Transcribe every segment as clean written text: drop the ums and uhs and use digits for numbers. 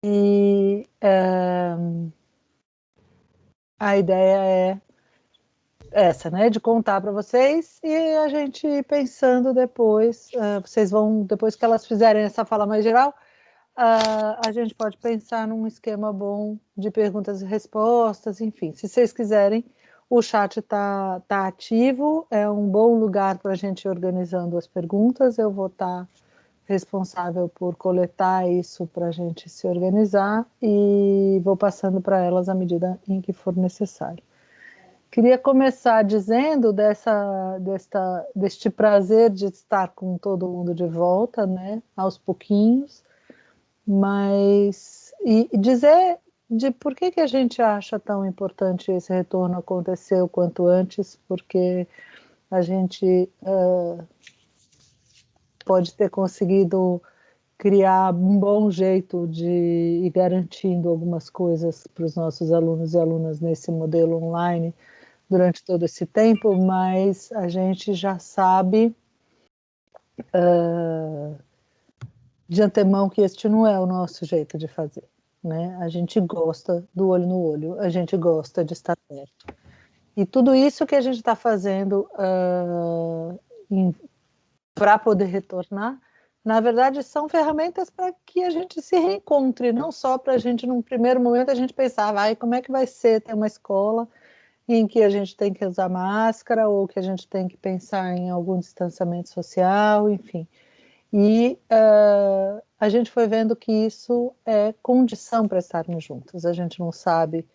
E a ideia é essa, né? De contar para vocês e a gente ir pensando depois. Vocês vão, depois que elas fizerem essa fala mais geral, a gente pode pensar num esquema bom de perguntas e respostas, enfim. Se vocês quiserem, o chat tá ativo, é um bom lugar para a gente ir organizando as perguntas. Eu vou estar responsável por coletar isso para a gente se organizar e vou passando para elas à medida em que for necessário. Queria começar dizendo deste prazer de estar com todo mundo de volta, né, aos pouquinhos, mas e dizer de por que a gente acha tão importante esse retorno acontecer o quanto antes, porque a gente pode ter conseguido criar um bom jeito de ir garantindo algumas coisas para os nossos alunos e alunas nesse modelo online durante todo esse tempo, mas a gente já sabe de antemão que este não é o nosso jeito de fazer, né? A gente gosta do olho no olho, a gente gosta de estar perto. E tudo isso que a gente está fazendo para poder retornar, na verdade, são ferramentas para que a gente se reencontre, não só para a gente, num primeiro momento, a gente pensar, como é que vai ser ter uma escola em que a gente tem que usar máscara ou que a gente tem que pensar em algum distanciamento social, enfim. E a gente foi vendo que isso é condição para estarmos juntos. A gente não sabe,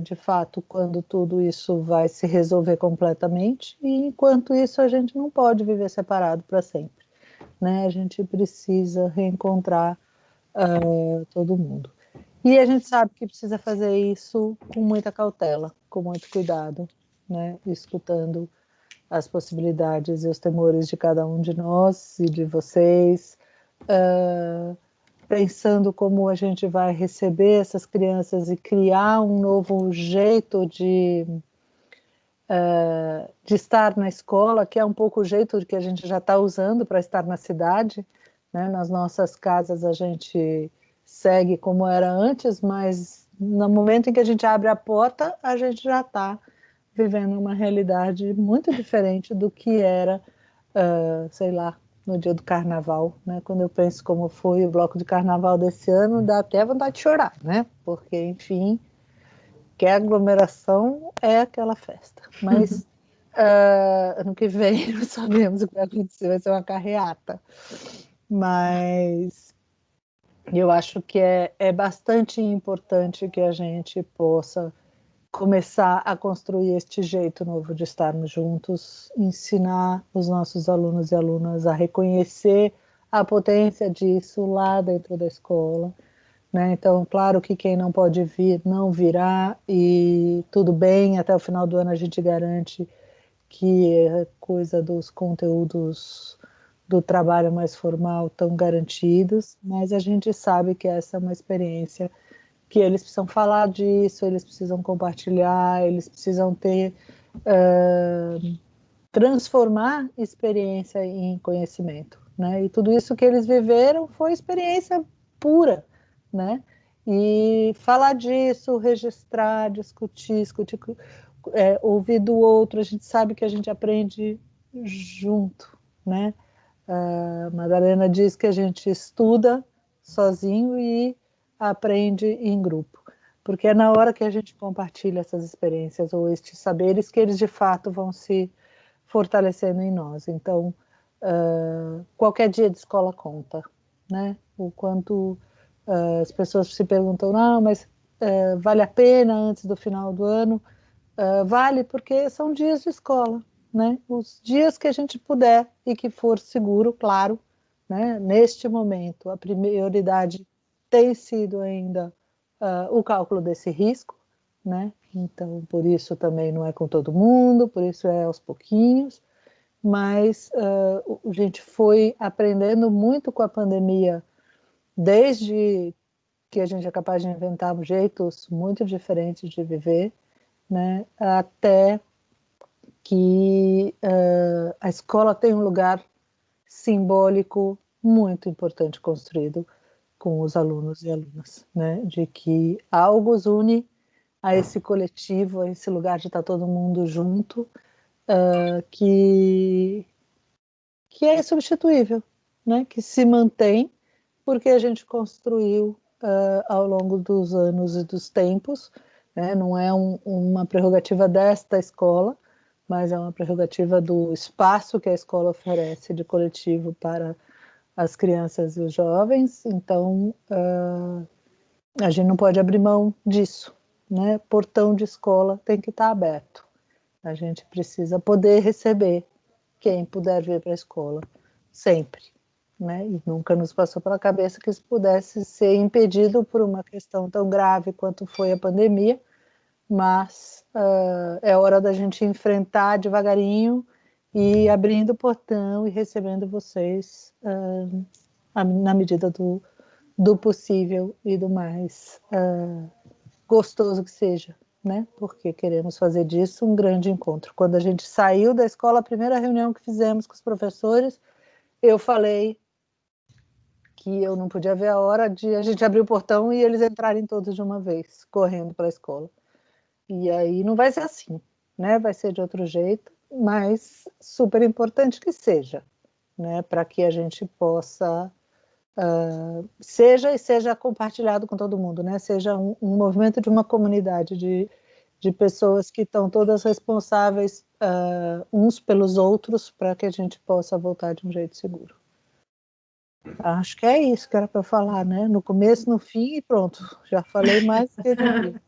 de fato, quando tudo isso vai se resolver completamente, e enquanto isso a gente não pode viver separado para sempre, né? A gente precisa reencontrar todo mundo. E a gente sabe que precisa fazer isso com muita cautela, com muito cuidado, né? Escutando as possibilidades e os temores de cada um de nós e de vocês, pensando como a gente vai receber essas crianças e criar um novo jeito de estar na escola, que é um pouco o jeito que a gente já está usando para estar na cidade, né? Nas nossas casas a gente segue como era antes, mas no momento em que a gente abre a porta, a gente já está vivendo uma realidade muito diferente do que era, sei lá, no dia do carnaval, né? Quando eu penso como foi o bloco de carnaval desse ano, dá até vontade de chorar, né? Porque, enfim, que a aglomeração é aquela festa. Mas ano que vem não sabemos o que vai acontecer, vai ser uma carreata. Mas eu acho que é bastante importante que a gente possa começar a construir este jeito novo de estarmos juntos, ensinar os nossos alunos e alunas a reconhecer a potência disso lá dentro da escola, né? Então, claro que quem não pode vir, não virá, e tudo bem, até o final do ano a gente garante que a coisa dos conteúdos do trabalho mais formal estão garantidos, mas a gente sabe que essa é uma experiência que eles precisam falar disso, eles precisam compartilhar, eles precisam ter, transformar experiência em conhecimento, né? E tudo isso que eles viveram foi experiência pura, né? E falar disso, registrar, discutir, ouvir do outro, a gente sabe que a gente aprende junto, né? A Madalena diz que a gente estuda sozinho e aprende em grupo, porque é na hora que a gente compartilha essas experiências ou estes saberes que eles de fato vão se fortalecendo em nós. Então, qualquer dia de escola conta, né? O quanto as pessoas se perguntam, não, mas vale a pena antes do final do ano? Vale porque são dias de escola, né? Os dias que a gente puder e que for seguro, claro, né? Neste momento, a prioridade tem sido ainda o cálculo desse risco, né? Então, por isso também não é com todo mundo, por isso é aos pouquinhos, mas a gente foi aprendendo muito com a pandemia, desde que a gente é capaz de inventar jeitos muito diferentes de viver, né? Até que a escola tem um lugar simbólico muito importante construído com os alunos e alunas, né? De que algo os une a esse coletivo, a esse lugar de estar todo mundo junto, que é insubstituível, né? Que se mantém porque a gente construiu ao longo dos anos e dos tempos, né? Não é uma prerrogativa desta escola, mas é uma prerrogativa do espaço que a escola oferece de coletivo para as crianças e os jovens. Então, a gente não pode abrir mão disso, né? Portão de escola tem que estar aberto. A gente precisa poder receber quem puder vir para a escola, sempre, né? E nunca nos passou pela cabeça que isso pudesse ser impedido por uma questão tão grave quanto foi a pandemia, mas é hora da gente enfrentar devagarinho e abrindo o portão e recebendo vocês na medida do possível e do mais gostoso que seja, né? Porque queremos fazer disso um grande encontro. Quando a gente saiu da escola, a primeira reunião que fizemos com os professores, eu falei que eu não podia ver a hora de a gente abrir o portão e eles entrarem todos de uma vez, correndo para a escola. E aí não vai ser assim, né? Vai ser de outro jeito, mas super importante que seja, né? Para que a gente possa seja compartilhado com todo mundo, né? Seja um movimento de uma comunidade de pessoas que estão todas responsáveis uns pelos outros para que a gente possa voltar de um jeito seguro. Acho que é isso que era para falar, né? No começo, no fim e pronto. Já falei mais do que devia.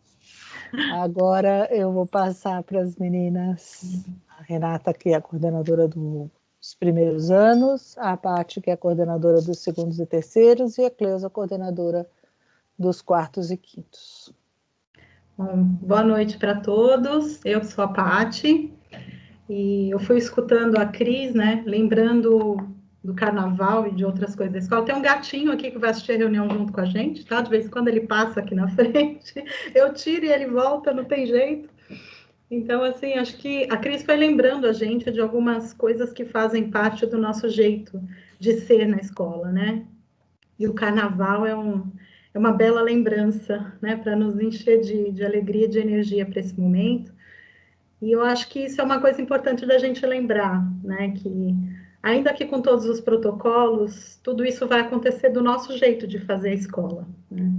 Agora eu vou passar para as meninas, a Renata, que é a coordenadora dos primeiros anos, a Paty, que é a coordenadora dos segundos e terceiros, e a Cleusa, a coordenadora dos quartos e quintos. Bom, boa noite para todos, eu sou a Paty, e eu fui escutando a Cris, né, lembrando do carnaval e de outras coisas da escola. Tem um gatinho aqui que vai assistir a reunião junto com a gente, tá? De vez em quando ele passa aqui na frente, eu tiro e ele volta, não tem jeito. Então, assim, acho que a Cris foi lembrando a gente de algumas coisas que fazem parte do nosso jeito de ser na escola, né? E o carnaval é uma bela lembrança, né? Para nos encher de alegria, de energia para esse momento. E eu acho que isso é uma coisa importante da gente lembrar, né? Que ainda que com todos os protocolos, tudo isso vai acontecer do nosso jeito de fazer a escola, né?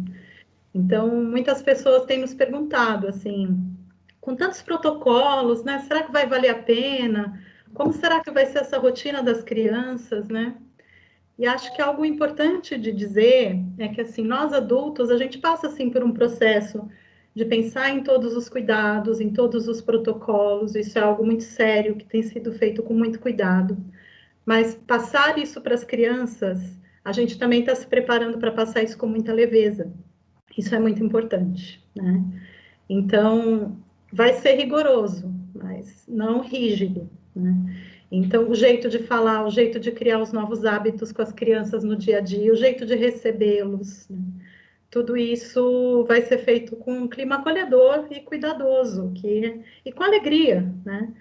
Então, muitas pessoas têm nos perguntado, assim, com tantos protocolos, né? Será que vai valer a pena? Como será que vai ser essa rotina das crianças, né? E acho que algo importante de dizer é que, assim, nós adultos, a gente passa, assim, por um processo de pensar em todos os cuidados, em todos os protocolos, isso é algo muito sério, que tem sido feito com muito cuidado. Mas passar isso para as crianças, a gente também está se preparando para passar isso com muita leveza. Isso é muito importante, né? Então, vai ser rigoroso, mas não rígido, né? Então, o jeito de falar, o jeito de criar os novos hábitos com as crianças no dia a dia, o jeito de recebê-los, né? Tudo isso vai ser feito com um clima acolhedor e cuidadoso, e com alegria, né?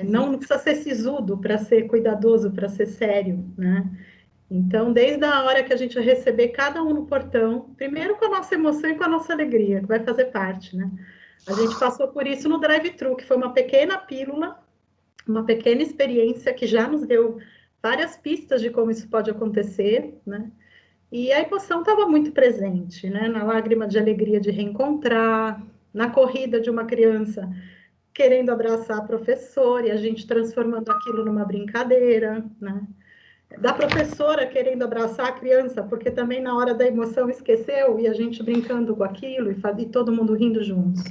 Não precisa ser sisudo para ser cuidadoso, para ser sério, né? Então, desde a hora que a gente receber cada um no portão, primeiro com a nossa emoção e com a nossa alegria, que vai fazer parte, né? A gente passou por isso no drive-thru, que foi uma pequena pílula, uma pequena experiência que já nos deu várias pistas de como isso pode acontecer, né? E a emoção estava muito presente, né? Na lágrima de alegria de reencontrar, na corrida de uma criança querendo abraçar a professora e a gente transformando aquilo numa brincadeira, né? Da professora querendo abraçar a criança, porque também na hora da emoção esqueceu, e a gente brincando com aquilo, e todo mundo rindo juntos.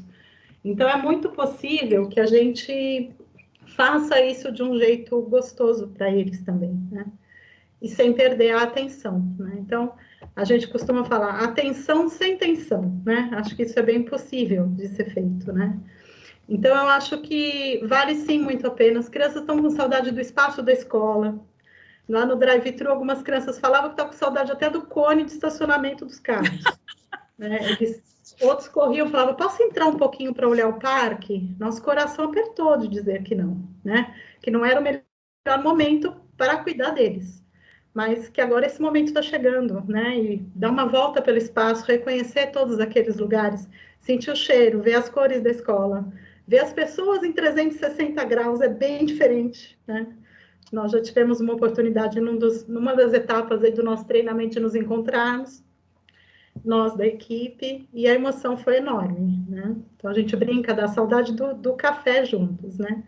Então, é muito possível que a gente faça isso de um jeito gostoso para eles também, né? E sem perder a atenção, né? Então, a gente costuma falar atenção sem tensão, né? Acho que isso é bem possível de ser feito, né? Então, eu acho que vale sim muito a pena. As crianças estão com saudade do espaço da escola. Lá no drive-thru, algumas crianças falavam que estavam com saudade até do cone de estacionamento dos carros. Né? Outros corriam e falavam, posso entrar um pouquinho para olhar o parque? Nosso coração apertou de dizer que não, né? Que não era o melhor momento para cuidar deles. mas que agora esse momento está chegando, né? E dar uma volta pelo espaço, reconhecer todos aqueles lugares, sentir o cheiro, ver as cores da escola, ver as pessoas em 360 graus é bem diferente, né? Nós já tivemos uma oportunidade numa das etapas aí do nosso treinamento de nos encontrarmos, nós da equipe, e a emoção foi enorme, né? Então a gente brinca da saudade do café juntos, né?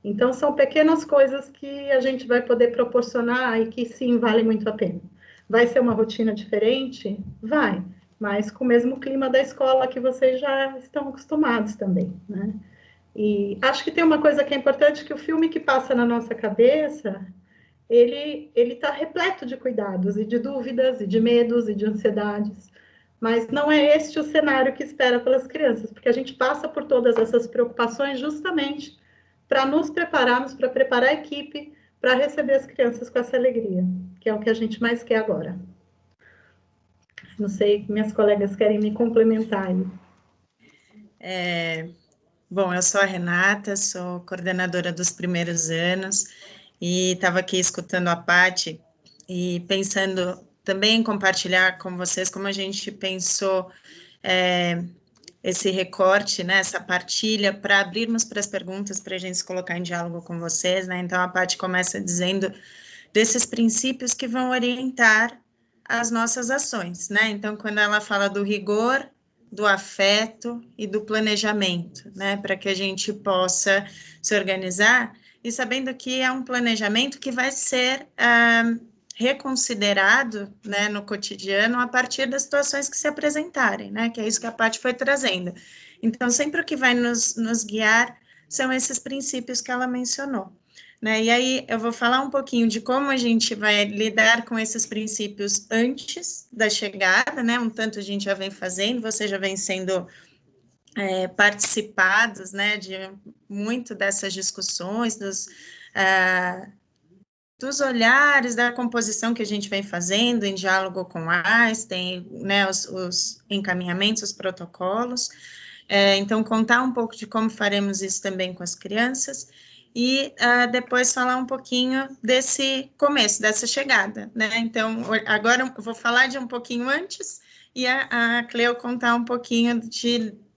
Então, são pequenas coisas que a gente vai poder proporcionar e que, sim, vale muito a pena. Vai ser uma rotina diferente? Vai, mas com o mesmo clima da escola que vocês já estão acostumados também, né? E acho que tem uma coisa que é importante, que o filme que passa na nossa cabeça, ele está repleto de cuidados e de dúvidas, e de medos, e de ansiedades, mas não é este o cenário que espera pelas crianças, porque a gente passa por todas essas preocupações justamente para nos prepararmos, para preparar a equipe para receber as crianças com essa alegria, que é o que a gente mais quer agora. Não sei, minhas colegas querem me complementar aí. Bom, eu sou a Renata, sou coordenadora dos primeiros anos, e estava aqui escutando a Paty e pensando também em compartilhar com vocês como a gente pensou esse recorte, né, essa partilha, para abrirmos para as perguntas, para a gente se colocar em diálogo com vocês, né? Então, a Paty começa dizendo desses princípios que vão orientar as nossas ações, né? Então, quando ela fala do rigor, do afeto e do planejamento, né? Para que a gente possa se organizar e sabendo que é um planejamento que vai ser reconsiderado, né, no cotidiano a partir das situações que se apresentarem, né, que é isso que a Paty foi trazendo. Então, sempre o que vai nos guiar são esses princípios que ela mencionou, né, e aí eu vou falar um pouquinho de como a gente vai lidar com esses princípios antes da chegada, né, um tanto a gente já vem fazendo, você já vem sendo participados, né, de muito dessas discussões, dos olhares, da composição que a gente vem fazendo em diálogo com a Einstein, né, os encaminhamentos, os protocolos. Então, contar um pouco de como faremos isso também com as crianças e depois falar um pouquinho desse começo, dessa chegada, né? Então, agora eu vou falar de um pouquinho antes e a Cleo contar um pouquinho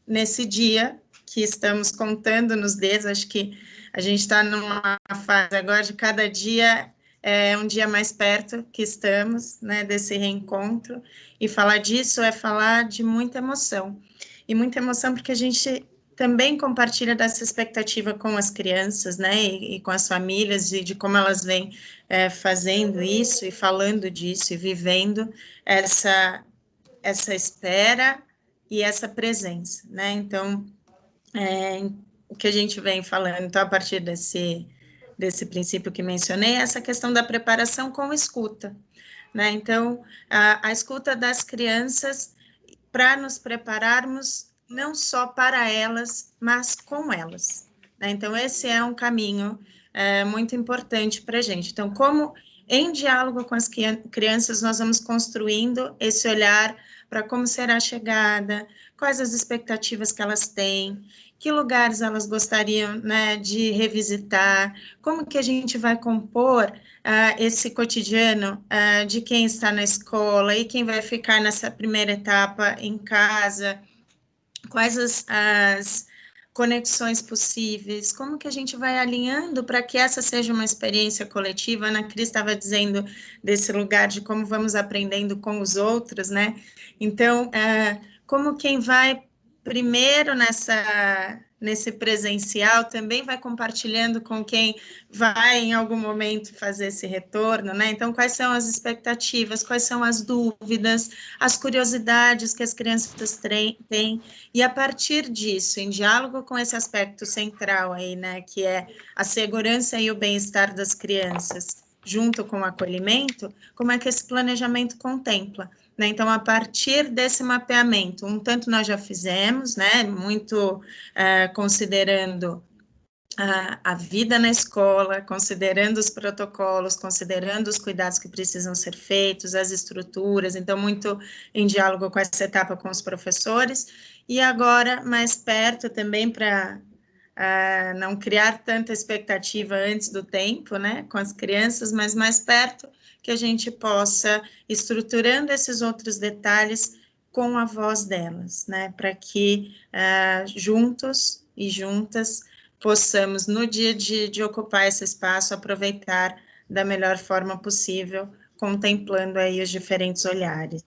nesse dia que estamos contando nos dedos. Acho que a gente está numa fase agora de cada dia um dia mais perto que estamos, né, desse reencontro, e falar disso é falar de muita emoção, e muita emoção porque a gente também compartilha dessa expectativa com as crianças, né, e com as famílias, e de como elas vêm fazendo isso, e falando disso, e vivendo essa espera e essa presença, né, então, o que a gente vem falando, então, a partir desse princípio que mencionei, essa questão da preparação com escuta, né? Então, a escuta das crianças para nos prepararmos não só para elas, mas com elas, né? Então, esse é um caminho muito importante para a gente. Então, como em diálogo com as crianças, nós vamos construindo esse olhar para como será a chegada, quais as expectativas que elas têm, que lugares elas gostariam, né, de revisitar, como que a gente vai compor esse cotidiano de quem está na escola e quem vai ficar nessa primeira etapa em casa, quais as conexões possíveis, como que a gente vai alinhando para que essa seja uma experiência coletiva. A Ana Cris estava dizendo desse lugar de como vamos aprendendo com os outros, né? Então, como quem vai primeiro nesse presencial também vai compartilhando com quem vai em algum momento fazer esse retorno, né? Então, quais são as expectativas, quais são as dúvidas, as curiosidades que as crianças têm, e a partir disso, em diálogo com esse aspecto central aí, né, que é a segurança e o bem-estar das crianças, junto com o acolhimento, como é que esse planejamento contempla, né? Então, a partir desse mapeamento, um tanto nós já fizemos, né, muito considerando a vida na escola, considerando os protocolos, considerando os cuidados que precisam ser feitos, as estruturas, então, muito em diálogo com essa etapa com os professores, e agora, mais perto também, para não criar tanta expectativa antes do tempo, né, com as crianças, mas mais perto, que a gente possa estruturando esses outros detalhes com a voz delas, né, para que juntos e juntas possamos, no dia de ocupar esse espaço, aproveitar da melhor forma possível, contemplando aí os diferentes olhares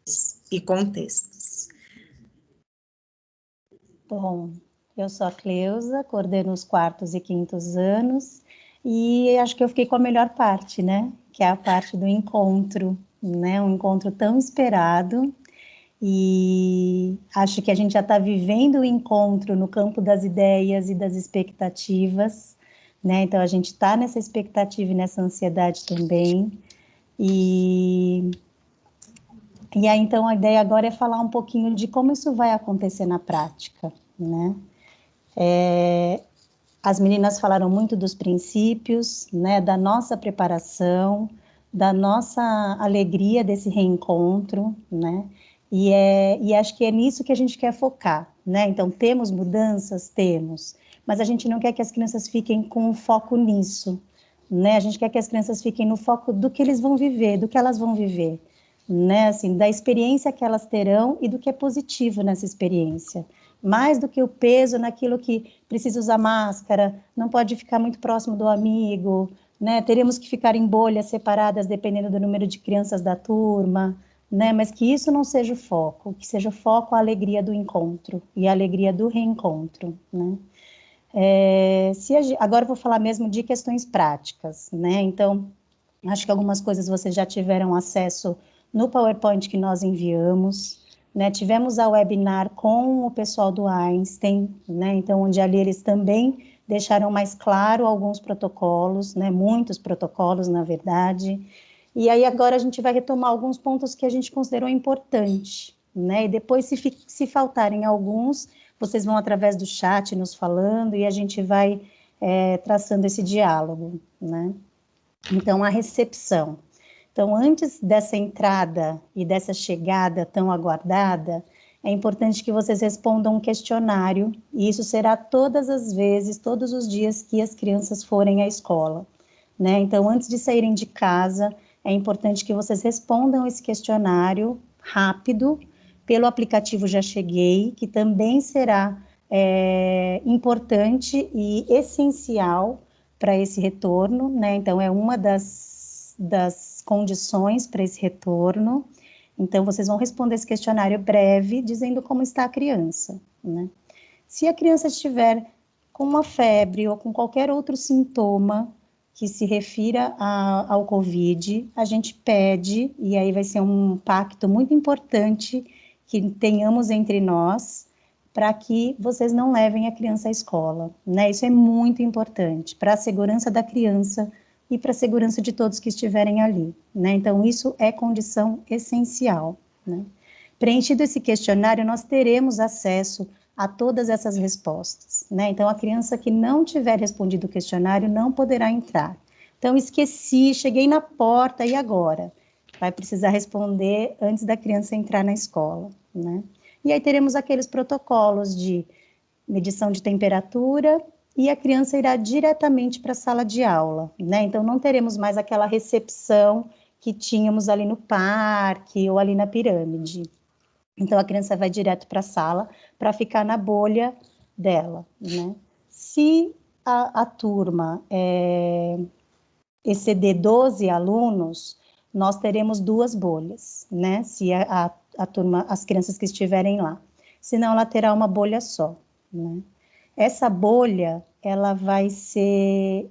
e contextos. Bom, eu sou a Cleusa, coordeno os 4º e 5º anos, e acho que eu fiquei com a melhor parte, né? Que é a parte do encontro, né? Um encontro tão esperado, e acho que a gente já está vivendo o encontro no campo das ideias e das expectativas, né? Então, a gente está nessa expectativa e nessa ansiedade também, e aí, então, a ideia agora é falar um pouquinho de como isso vai acontecer na prática, né? As meninas falaram muito dos princípios, né, da nossa preparação, da nossa alegria desse reencontro, né? E acho que é nisso que a gente quer focar, né? Então, temos mudanças? Temos, mas a gente não quer que as crianças fiquem com foco nisso, né? A gente quer que as crianças fiquem no foco do que eles vão viver, do que elas vão viver, né? Assim, da experiência que elas terão e do que é positivo nessa experiência. Mais do que o peso naquilo que precisa usar máscara, não pode ficar muito próximo do amigo, né? Teremos que ficar em bolhas separadas dependendo do número de crianças da turma, né? Mas que isso não seja o foco, que seja o foco a alegria do encontro e a alegria do reencontro, né? Agora eu vou falar mesmo de questões práticas, né? Então, acho que algumas coisas vocês já tiveram acesso no PowerPoint que nós enviamos, né? Tivemos a webinar com o pessoal do Einstein, né? Então, onde ali eles também deixaram mais claro alguns protocolos, né? Muitos protocolos, na verdade. E aí agora a gente vai retomar alguns pontos que a gente considerou importante, né? E depois, se faltarem alguns, vocês vão através do chat nos falando e a gente vai traçando esse diálogo, né? Então, a recepção. Então, antes dessa entrada e dessa chegada tão aguardada, é importante que vocês respondam um questionário, e isso será todas as vezes, todos os dias que as crianças forem à escola, né? Então, antes de saírem de casa, é importante que vocês respondam esse questionário rápido, pelo aplicativo Já Cheguei, que também será importante e essencial para esse retorno, né? Então, é uma das condições para esse retorno. Então, vocês vão responder esse questionário breve, dizendo como está a criança, né? Se a criança estiver com uma febre ou com qualquer outro sintoma que se refira ao COVID, a gente pede, e aí vai ser um pacto muito importante que tenhamos entre nós, para que vocês não levem a criança à escola, né? Isso é muito importante para a segurança da criança e para a segurança de todos que estiverem ali, né? Então, isso é condição essencial, né? Preenchido esse questionário, nós teremos acesso a todas essas respostas, né? Então, a criança que não tiver respondido o questionário não poderá entrar. Então, esqueci, cheguei na porta, e agora? Vai precisar responder antes da criança entrar na escola, né? E aí teremos aqueles protocolos de medição de temperatura, e a criança irá diretamente para a sala de aula, né? Então, não teremos mais aquela recepção que tínhamos ali no parque ou ali na pirâmide. Então, a criança vai direto para a sala para ficar na bolha dela, né? Se a turma exceder 12 alunos, nós teremos 2 bolhas, né? Se a turma, as crianças que estiverem lá. Senão, ela terá uma bolha só, né? Essa bolha, ela vai ser...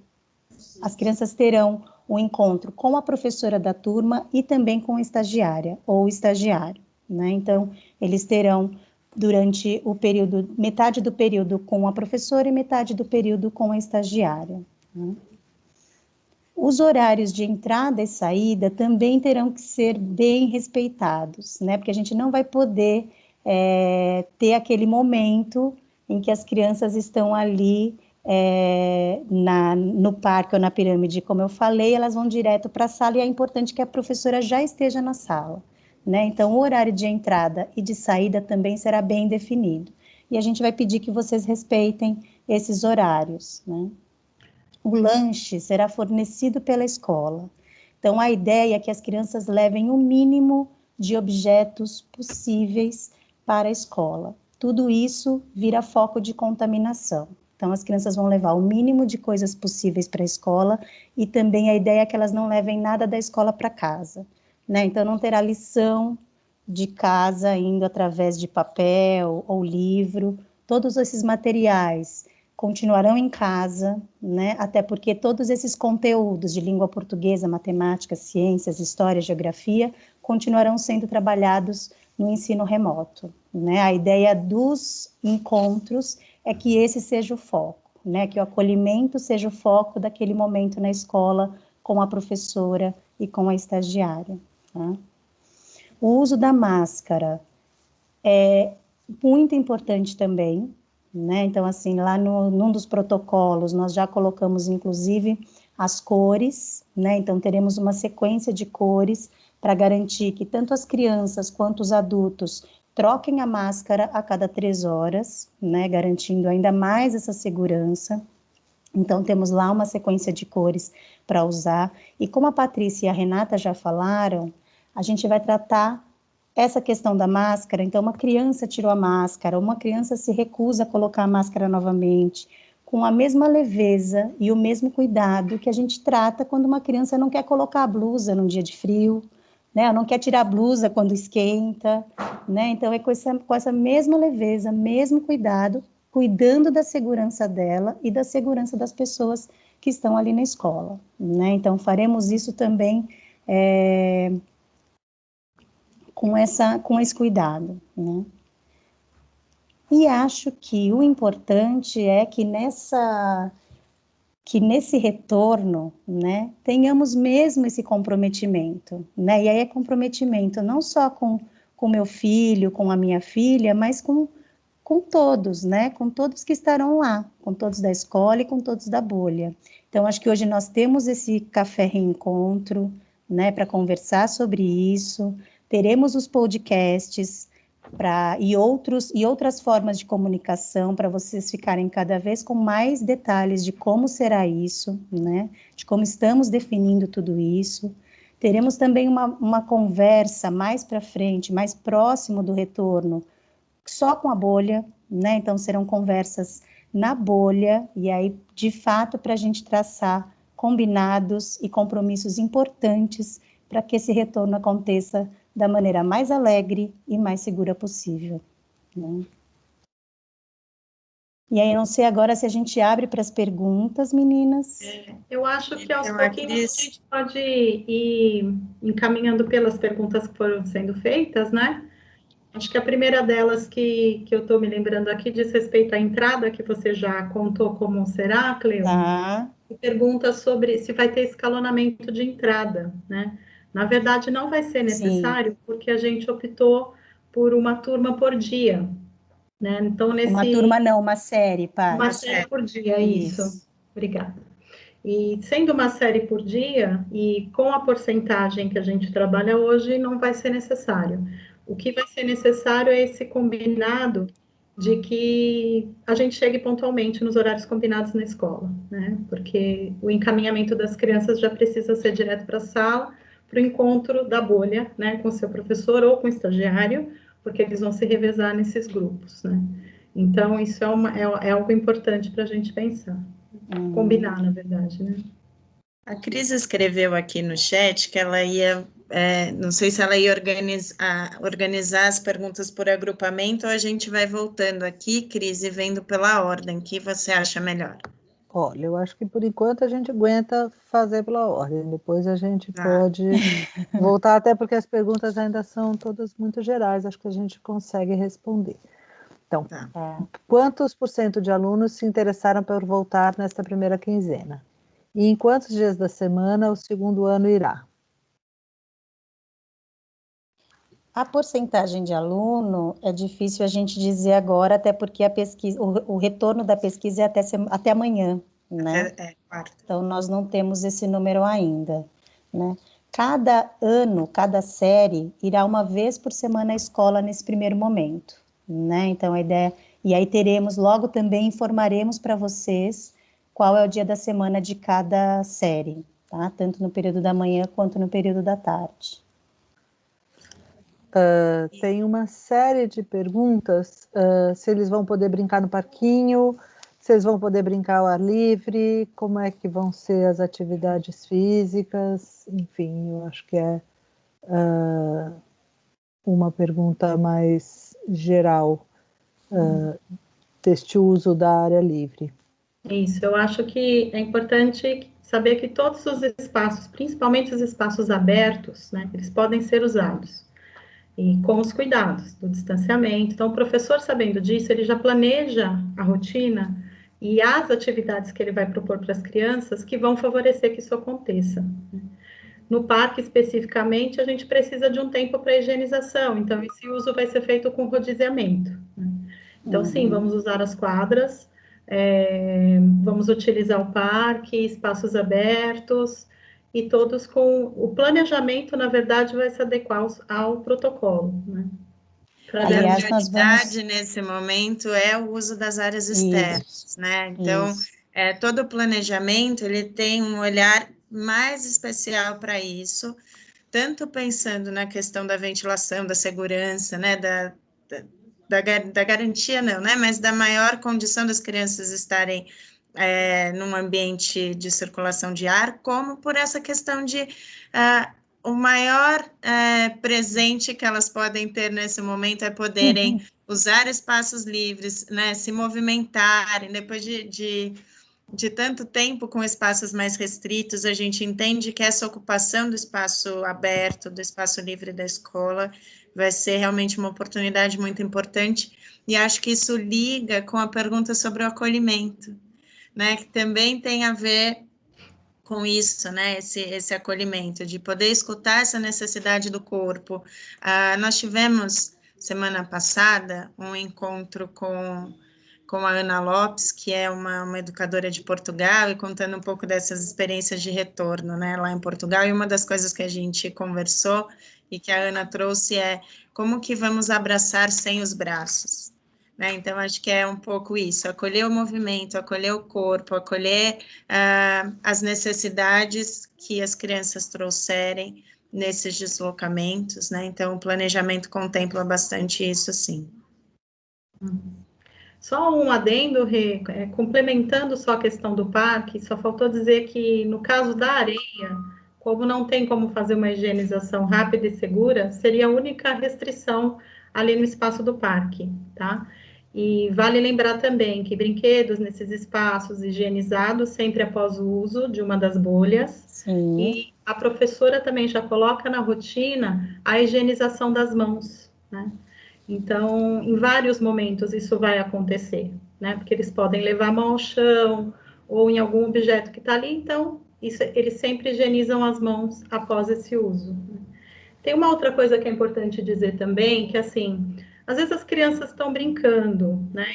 As crianças terão um encontro com a professora da turma e também com a estagiária ou estagiário, né? Então, eles terão, durante o período, metade do período com a professora e metade do período com a estagiária, né? Os horários de entrada e saída também terão que ser bem respeitados, né? Porque a gente não vai poder ter aquele momento em que as crianças estão ali no parque ou na pirâmide, como eu falei, elas vão direto para a sala, e é importante que a professora já esteja na sala, né? Então, o horário de entrada e de saída também será bem definido. E a gente vai pedir que vocês respeitem esses horários, né? O lanche será fornecido pela escola. Então, a ideia é que as crianças levem o mínimo de objetos possíveis para a escola. Tudo isso vira foco de contaminação. Então, as crianças vão levar o mínimo de coisas possíveis para a escola e também a ideia é que elas não levem nada da escola para casa, né? Então, não terá lição de casa indo através de papel ou livro. Todos esses materiais continuarão em casa, né? Até porque todos esses conteúdos de língua portuguesa, matemática, ciências, história, geografia, continuarão sendo trabalhados no ensino remoto, né? A ideia dos encontros é que esse seja o foco, né? Que o acolhimento seja o foco daquele momento na escola com a professora e com a estagiária, tá? O uso da máscara é muito importante também, né? Então, assim, lá num dos protocolos, nós já colocamos, inclusive, as cores, né? Então, teremos uma sequência de cores para garantir que tanto as crianças quanto os adultos troquem a máscara a cada 3 horas, né? Garantindo ainda mais essa segurança. Então, temos lá uma sequência de cores para usar. E como a Patrícia e a Renata já falaram, a gente vai tratar essa questão da máscara. Então, uma criança tirou a máscara, uma criança se recusa a colocar a máscara novamente, com a mesma leveza e o mesmo cuidado que a gente trata quando uma criança não quer colocar a blusa num dia de frio, né? Não quer tirar a blusa quando esquenta, né? Então, é com essa mesma leveza, mesmo cuidado, cuidando da segurança dela e da segurança das pessoas que estão ali na escola, né? Então, faremos isso também com esse cuidado, né? E acho que o importante é que nesse retorno, né, tenhamos mesmo esse comprometimento, né? E aí é comprometimento não só com meu filho, com a minha filha, mas com todos, né? Com todos que estarão lá, com todos da escola e com todos da bolha. Então, acho que hoje nós temos esse café reencontro, né, para conversar sobre isso. Teremos os podcasts e outras formas de comunicação para vocês ficarem cada vez com mais detalhes de como será isso, né? De como estamos definindo tudo isso. Teremos também uma conversa mais para frente, mais próximo do retorno, só com a bolha, né? Então, serão conversas na bolha, e aí, de fato, para a gente traçar combinados e compromissos importantes para que esse retorno aconteça da maneira mais alegre e mais segura possível, né? E aí, não sei agora se a gente abre para as perguntas, meninas. Eu acho que aos pouquinhos a gente pode ir encaminhando pelas perguntas que foram sendo feitas, né? Acho que a primeira delas que eu estou me lembrando aqui diz respeito à entrada, que você já contou como será, Cleo. Tá. E pergunta sobre se vai ter escalonamento de entrada, né? Na verdade, não vai ser necessário, sim, porque a gente optou por uma turma por dia, né? Então, Uma turma não, uma série, Paty. Uma série por dia, isso. Obrigada. E sendo uma série por dia, e com a porcentagem que a gente trabalha hoje, não vai ser necessário. O que vai ser necessário é esse combinado de que a gente chegue pontualmente nos horários combinados na escola, né? Porque o encaminhamento das crianças já precisa ser direto para a sala, para o encontro da bolha, né? Com o seu professor ou com o estagiário, porque eles vão se revezar nesses grupos, né? Então, isso é algo importante para a gente pensar. Combinar, na verdade, né? A Cris escreveu aqui no chat que ela ia, não sei se ela ia organizar as perguntas por agrupamento, ou a gente vai voltando aqui, Cris, e vendo pela ordem. O que você acha melhor? Olha, eu acho que por enquanto a gente aguenta fazer pela ordem, depois a gente pode voltar, até porque as perguntas ainda são todas muito gerais, acho que a gente consegue responder. Então, quantos por cento de alunos se interessaram por voltar nesta primeira quinzena? E em quantos dias da semana o segundo ano irá? A porcentagem de aluno é difícil a gente dizer agora, até porque a pesquisa, o retorno da pesquisa é até amanhã, né? Então, nós não temos esse número ainda, né? Cada ano, cada série irá uma vez por semana à escola nesse primeiro momento, né? Então, a ideia... E aí teremos, logo também informaremos para vocês qual é o dia da semana de cada série, tá? Tanto no período da manhã quanto no período da tarde. Tem uma série de perguntas, se eles vão poder brincar no parquinho, se eles vão poder brincar ao ar livre, como é que vão ser as atividades físicas, enfim, eu acho que é uma pergunta mais geral deste uso da área livre. Isso, eu acho que é importante saber que todos os espaços, principalmente os espaços abertos, né, eles podem ser usados. E com os cuidados do distanciamento. Então, o professor, sabendo disso, ele já planeja a rotina e as atividades que ele vai propor para as crianças que vão favorecer que isso aconteça. No parque, especificamente, a gente precisa de um tempo para higienização, então esse uso vai ser feito com rodiziamento. Então, sim, vamos usar as quadras, vamos utilizar o parque, espaços abertos, e todos com o planejamento, na verdade, vai se adequar ao protocolo, né? A prioridade nesse momento é o uso das áreas externas, né? Então, todo o planejamento, ele tem um olhar mais especial para isso, tanto pensando na questão da ventilação, da segurança, né? Da garantia não, né? Mas da maior condição das crianças estarem num ambiente de circulação de ar, como por essa questão de o maior presente que elas podem ter nesse momento é poderem usar espaços livres, né? Se movimentarem, depois de tanto tempo com espaços mais restritos, a gente entende que essa ocupação do espaço aberto, do espaço livre da escola, vai ser realmente uma oportunidade muito importante, e acho que isso liga com a pergunta sobre o acolhimento, né, que também tem a ver com isso, né, esse acolhimento, de poder escutar essa necessidade do corpo. Nós tivemos, semana passada, um encontro com a Ana Lopes, que é uma educadora de Portugal, e contando um pouco dessas experiências de retorno, né, lá em Portugal, e uma das coisas que a gente conversou, e que a Ana trouxe é como que vamos abraçar sem os braços, né? Então, acho que é um pouco isso, acolher o movimento, acolher o corpo, acolher as necessidades que as crianças trouxerem nesses deslocamentos, né? Então, o planejamento contempla bastante isso, sim. Só um adendo, Rê, complementando só a questão do parque, só faltou dizer que, no caso da areia, como não tem como fazer uma higienização rápida e segura, seria a única restrição ali no espaço do parque, tá? E vale lembrar também que brinquedos nesses espaços higienizados sempre após o uso de uma das bolhas. Sim. E a professora também já coloca na rotina a higienização das mãos, né? Então, em vários momentos isso vai acontecer, né? Porque eles podem levar a mão ao chão ou em algum objeto que está ali, então eles sempre higienizam as mãos após esse uso. Tem uma outra coisa que é importante dizer também, que assim, às vezes as crianças estão brincando, né?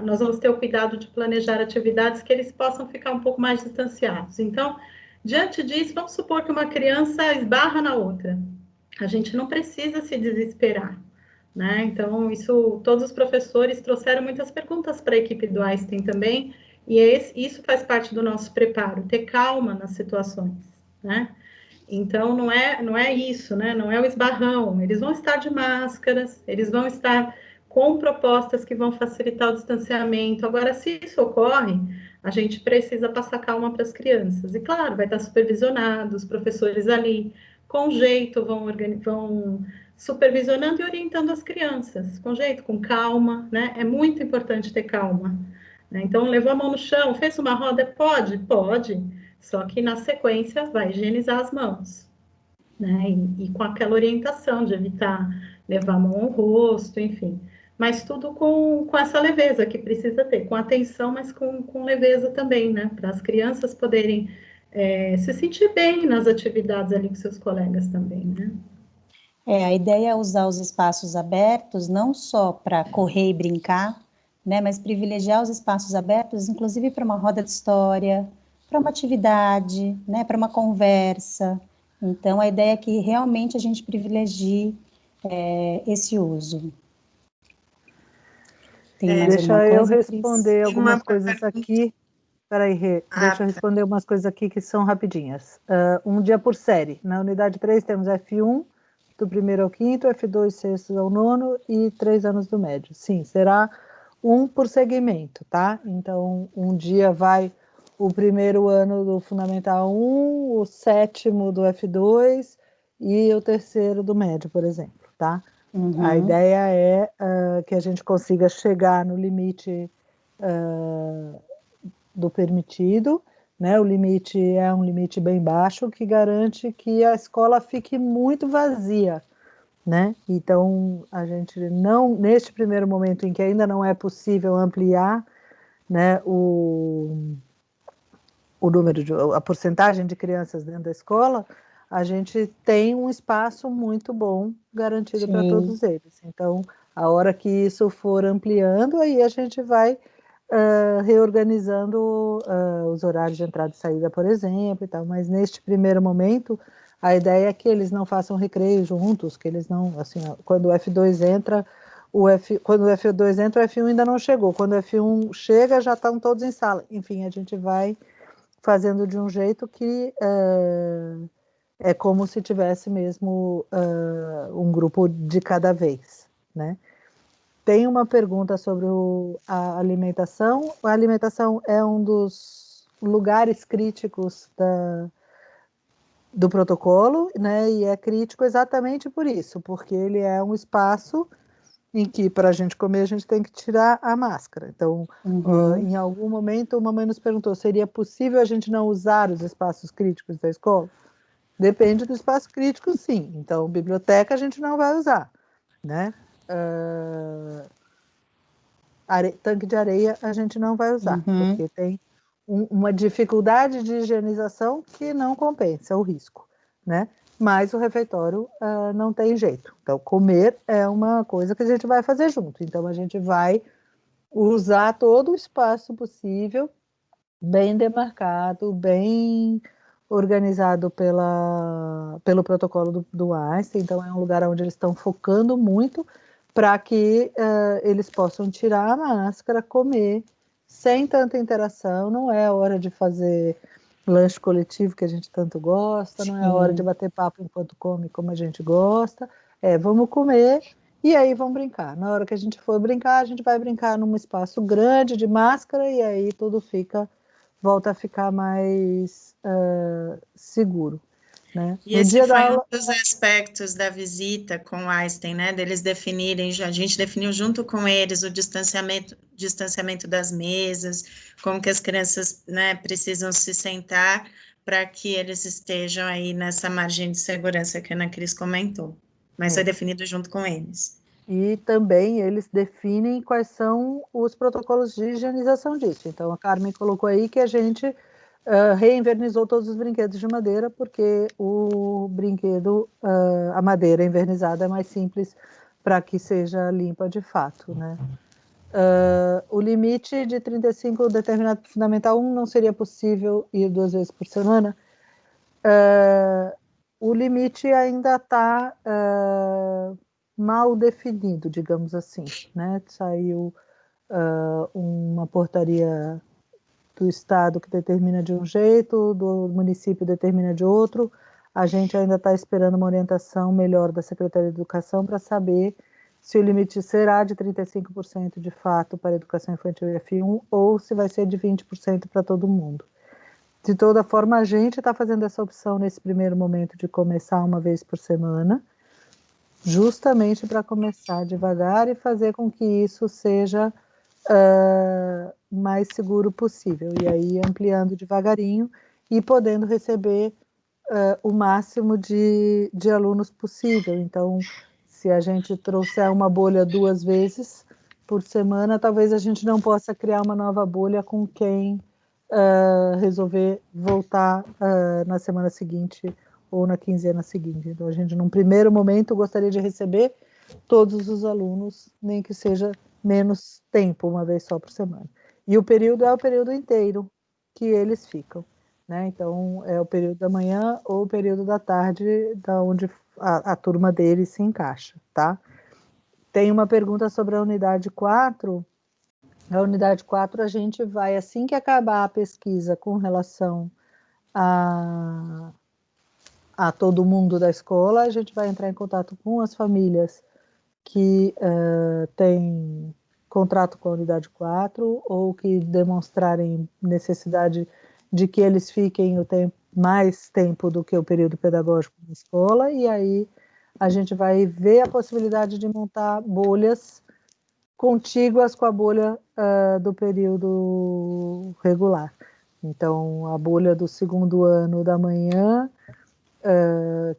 Nós vamos ter o cuidado de planejar atividades que eles possam ficar um pouco mais distanciados. Então, diante disso, vamos supor que uma criança esbarra na outra. A gente não precisa se desesperar, né? Então, todos os professores trouxeram muitas perguntas para a equipe do Einstein também, e isso faz parte do nosso preparo, ter calma nas situações, né? Então, não é isso, né? Não é o esbarrão. Eles vão estar de máscaras, eles vão estar com propostas que vão facilitar o distanciamento. Agora, se isso ocorre, a gente precisa passar calma para as crianças. E, claro, vai estar supervisionado, os professores ali, com jeito, vão supervisionando e orientando as crianças, com jeito, com calma, né? É muito importante ter calma, né? Então, levou a mão no chão, fez uma roda? Pode, só que na sequência vai higienizar as mãos, né? E com aquela orientação de evitar levar a mão ao rosto, enfim. Mas tudo com essa leveza que precisa ter, com atenção, mas com leveza também, né? Para as crianças poderem se sentir bem nas atividades ali com seus colegas também, né? A ideia é usar os espaços abertos não só para correr e brincar, né, mas privilegiar os espaços abertos, inclusive para uma roda de história, para uma atividade, né, para uma conversa. Então, a ideia é que realmente a gente privilegie esse uso. Deixa eu responder algumas coisas aqui. Peraí, Rê, deixa eu responder umas coisas aqui que são rapidinhas. Um dia por série. Na unidade 3 temos F1, do primeiro ao quinto, F2, sexto ao nono e 3 anos do médio. Sim, será um por segmento, tá? Então, um dia vai o primeiro ano do Fundamental 1, o sétimo do F2 e o terceiro do médio, por exemplo, tá? A ideia é que a gente consiga chegar no limite do permitido, né? O limite é um limite bem baixo que garante que a escola fique muito vazia, né? Então a gente não, neste primeiro momento em que ainda não é possível ampliar, né, o número a porcentagem de crianças dentro da escola, a gente tem um espaço muito bom garantido para todos eles. Então, a hora que isso for ampliando, aí a gente vai reorganizando os horários de entrada e saída, por exemplo, e tal. Mas neste primeiro momento, a ideia é que eles não façam recreio juntos, que eles não, assim, quando o F2 entra, quando o F2 entra, o F1 ainda não chegou. Quando o F1 chega, já estão todos em sala. Enfim, a gente vai fazendo de um jeito que é como se tivesse mesmo um grupo de cada vez, né? Tem uma pergunta sobre a alimentação. A alimentação é um dos lugares críticos do protocolo, né? E é crítico exatamente por isso, porque ele é um espaço em que, para a gente comer, a gente tem que tirar a máscara. Então, em algum momento, uma mãe nos perguntou, seria possível a gente não usar os espaços críticos da escola? Depende do espaço crítico, sim. Então, biblioteca a gente não vai usar, né? Tanque de areia a gente não vai usar, porque tem uma dificuldade de higienização que não compensa o risco, né? Mas o refeitório não tem jeito. Então, comer é uma coisa que a gente vai fazer junto. Então, a gente vai usar todo o espaço possível, bem demarcado, bem organizado pelo protocolo do Einstein. Então, é um lugar onde eles estão focando muito para que eles possam tirar a máscara, comer, sem tanta interação. Não é a hora de fazer lanche coletivo que a gente tanto gosta, não é a hora de bater papo enquanto come como a gente gosta. Vamos comer e aí vamos brincar. Na hora que a gente for brincar, a gente vai brincar num espaço grande de máscara e aí tudo volta a ficar mais seguro. Né? E esse foi um dos aspectos da visita com o Einstein, né? Deles definirem, a gente definiu junto com eles o distanciamento das mesas, como que as crianças, né, precisam se sentar para que eles estejam aí nessa margem de segurança que a Ana Cris comentou. Mas foi definido junto com eles. E também eles definem quais são os protocolos de higienização disso. Então, a Carmen colocou aí que a gente reinvernizou todos os brinquedos de madeira, porque o brinquedo, a madeira invernizada é mais simples para que seja limpa de fato, né? O limite de 35 determinado por Fundamental 1 não seria possível ir 2 vezes por semana. O limite ainda está mal definido, digamos assim, né? Saiu uma portaria do estado que determina de um jeito, do município determina de outro. A gente ainda está esperando uma orientação melhor da Secretaria de Educação para saber se o limite será de 35% de fato para a educação infantil e F1 ou se vai ser de 20% para todo mundo. De toda forma, a gente está fazendo essa opção nesse primeiro momento de começar uma vez por semana, justamente para começar devagar e fazer com que isso seja mais seguro possível. E aí ampliando devagarinho e podendo receber o máximo de alunos possível. Então, se a gente trouxer uma bolha 2 vezes por semana, talvez a gente não possa criar uma nova bolha com quem resolver voltar na semana seguinte ou na quinzena seguinte. Então, a gente, num primeiro momento, gostaria de receber todos os alunos, nem que seja menos tempo, uma vez só por semana. E o período é o período inteiro que eles ficam, né? Então, é o período da manhã ou o período da tarde, da onde a turma deles se encaixa, tá? Tem uma pergunta sobre a unidade 4, A unidade 4, a gente vai, assim que acabar a pesquisa com relação a todo mundo da escola, a gente vai entrar em contato com as famílias que têm contrato com a unidade 4 ou que demonstrarem necessidade de que eles fiquem mais tempo do que o período pedagógico na escola, e aí a gente vai ver a possibilidade de montar bolhas contíguas com a bolha do período regular. Então, a bolha do segundo ano da manhã,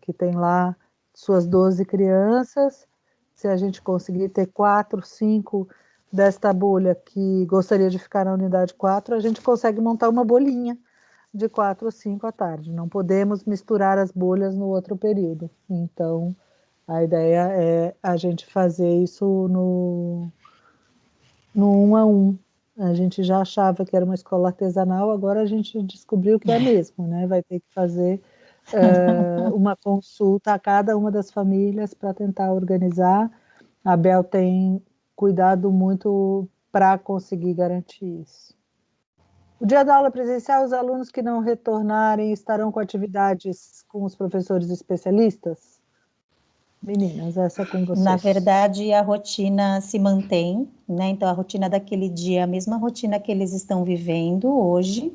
que tem lá suas 12 crianças, se a gente conseguir ter 4, 5 desta bolha que gostaria de ficar na unidade 4, a gente consegue montar uma bolinha de 4 ou 5 à tarde. Não podemos misturar as bolhas no outro período. Então, a ideia é a gente fazer isso no 1 a 1. A gente já achava que era uma escola artesanal, agora a gente descobriu que é mesmo, né? Vai ter que fazer uma consulta a cada uma das famílias para tentar organizar. A Bel tem cuidado muito para conseguir garantir isso. O dia da aula presencial, os alunos que não retornarem estarão com atividades com os professores especialistas? Meninas, essa é com vocês. Na verdade, a rotina se mantém, né? Então, a rotina daquele dia é a mesma rotina que eles estão vivendo hoje.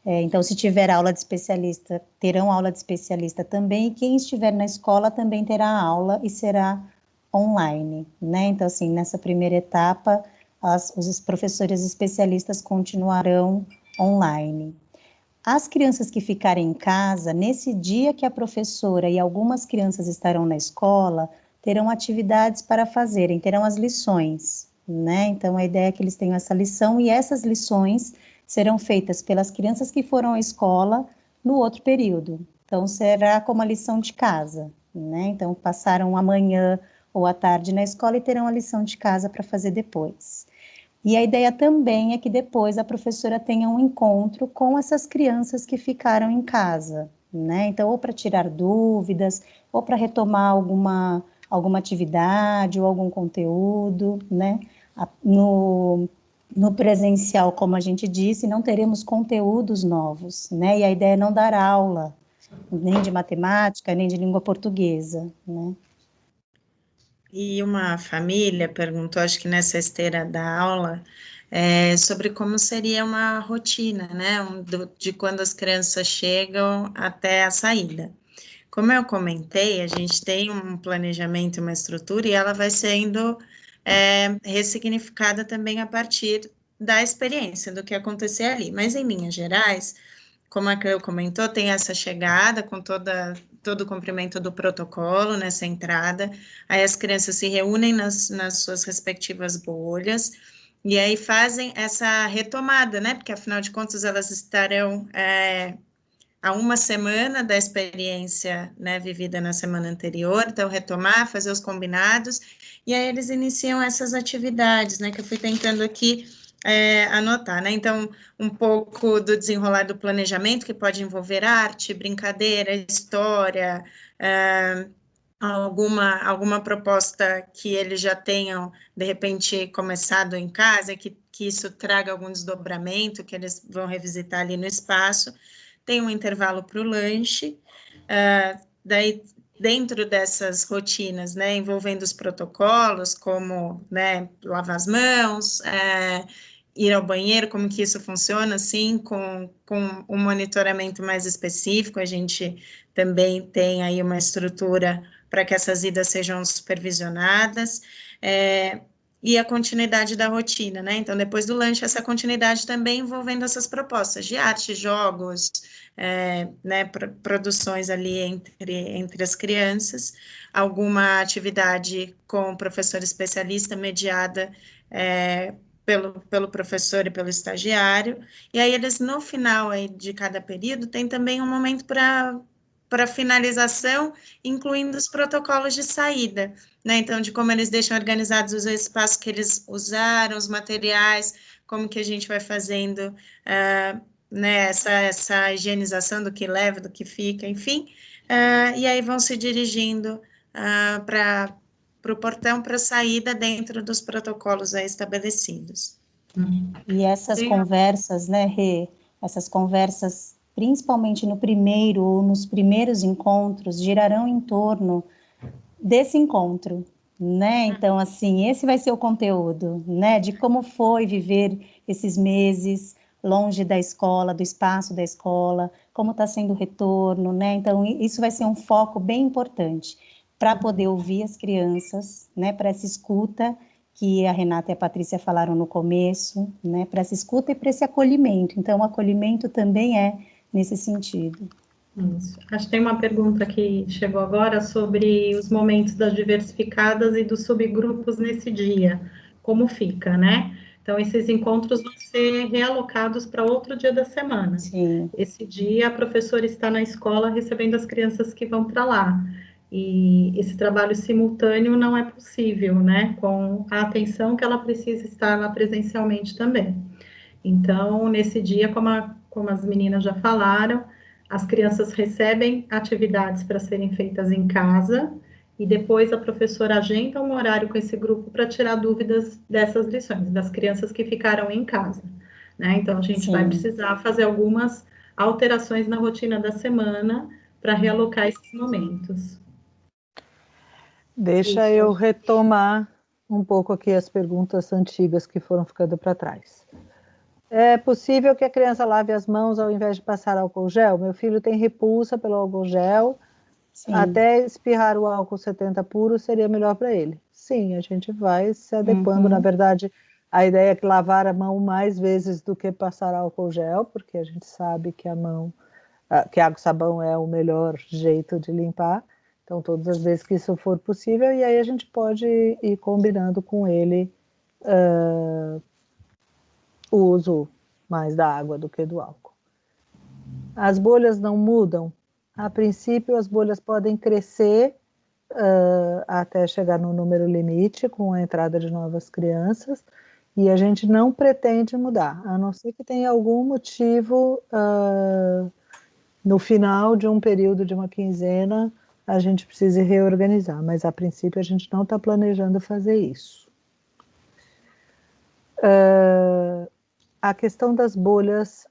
Então, se tiver aula de especialista, terão aula de especialista também, e quem estiver na escola também terá aula e será online, né? Então, assim, nessa primeira etapa, os professores especialistas continuarão online. As crianças que ficarem em casa, nesse dia que a professora e algumas crianças estarão na escola, terão atividades para fazerem, terão as lições, né? Então, a ideia é que eles tenham essa lição e essas lições serão feitas pelas crianças que foram à escola no outro período. Então, será como a lição de casa, né? Então, passaram a manhã ou a tarde na escola e terão a lição de casa para fazer depois. E a ideia também é que depois a professora tenha um encontro com essas crianças que ficaram em casa, né? Então, ou para tirar dúvidas, ou para retomar alguma atividade ou algum conteúdo, né? No presencial, como a gente disse, não teremos conteúdos novos, né? E a ideia é não dar aula, nem de matemática, nem de língua portuguesa, né? E uma família perguntou, acho que nessa esteira da aula, sobre como seria uma rotina, né? De quando as crianças chegam até a saída. Como eu comentei, a gente tem um planejamento, uma estrutura, e ela vai sendo ressignificada também a partir da experiência, do que acontecer ali. Mas, em linhas gerais, como a Cleo comentou, tem essa chegada com todo o cumprimento do protocolo nessa entrada, aí as crianças se reúnem nas suas respectivas bolhas, e aí fazem essa retomada, né, porque afinal de contas elas estarão a uma semana da experiência, né, vivida na semana anterior, então retomar, fazer os combinados, e aí eles iniciam essas atividades, né, que eu fui tentando aqui anotar, né, então um pouco do desenrolar do planejamento, que pode envolver arte, brincadeira, história, alguma proposta que eles já tenham, de repente, começado em casa, que isso traga algum desdobramento, que eles vão revisitar ali no espaço. Tem um intervalo para o lanche, daí, dentro dessas rotinas, né, envolvendo os protocolos, como, né, lavar as mãos, ir ao banheiro, como que isso funciona, assim, com um monitoramento mais específico, a gente também tem aí uma estrutura para que essas idas sejam supervisionadas, e a continuidade da rotina, né? Então, depois do lanche, essa continuidade também envolvendo essas propostas de arte, jogos, né, produções ali entre as crianças, alguma atividade com o professor especialista mediada pelo professor e pelo estagiário, e aí eles, no final aí de cada período, tem também um momento para finalização, incluindo os protocolos de saída, né, então, de como eles deixam organizados os espaços que eles usaram, os materiais, como que a gente vai fazendo, né, essa higienização do que leva, do que fica, enfim, e aí vão se dirigindo para o portão, para a saída dentro dos protocolos aí estabelecidos. E essas conversas, né, Rê, essas conversas, principalmente no primeiro ou nos primeiros encontros, girarão em torno desse encontro, né? Então, assim, esse vai ser o conteúdo, né? De como foi viver esses meses longe da escola, do espaço da escola, como está sendo o retorno, né? Então, isso vai ser um foco bem importante para poder ouvir as crianças, né? Para essa escuta que a Renata e a Patrícia falaram no começo, né? Para essa escuta e para esse acolhimento. Então, o acolhimento também é nesse sentido. Isso. Acho que tem uma pergunta que chegou agora sobre os momentos das diversificadas e dos subgrupos nesse dia. Como fica, né? Então, esses encontros vão ser realocados para outro dia da semana. Sim. Esse dia, a professora está na escola recebendo as crianças que vão para lá. E esse trabalho simultâneo não é possível, né? Com a atenção que ela precisa estar lá presencialmente também. Então, nesse dia, como as meninas já falaram, as crianças recebem atividades para serem feitas em casa e depois a professora agenda um horário com esse grupo para tirar dúvidas dessas lições, das crianças que ficaram em casa, né? Então, a gente vai precisar fazer algumas alterações na rotina da semana para realocar esses momentos. Deixa eu retomar um pouco aqui as perguntas antigas que foram ficando para trás. É possível que a criança lave as mãos ao invés de passar álcool gel? Meu filho tem repulsa pelo álcool gel. Sim. Até espirrar o álcool 70 puro seria melhor para ele. Sim, a gente vai se adequando. Na verdade, a ideia é que lavar a mão mais vezes do que passar álcool gel, porque a gente sabe que que água e sabão é o melhor jeito de limpar. Então, todas as vezes que isso for possível, e aí a gente pode ir combinando com ele o uso mais da água do que do álcool. As bolhas não mudam? A princípio, as bolhas podem crescer até chegar no número limite com a entrada de novas crianças, e a gente não pretende mudar, a não ser que tenha algum motivo no final de um período de uma quinzena a gente precise reorganizar, mas a princípio a gente não está planejando fazer isso. A questão das bolhas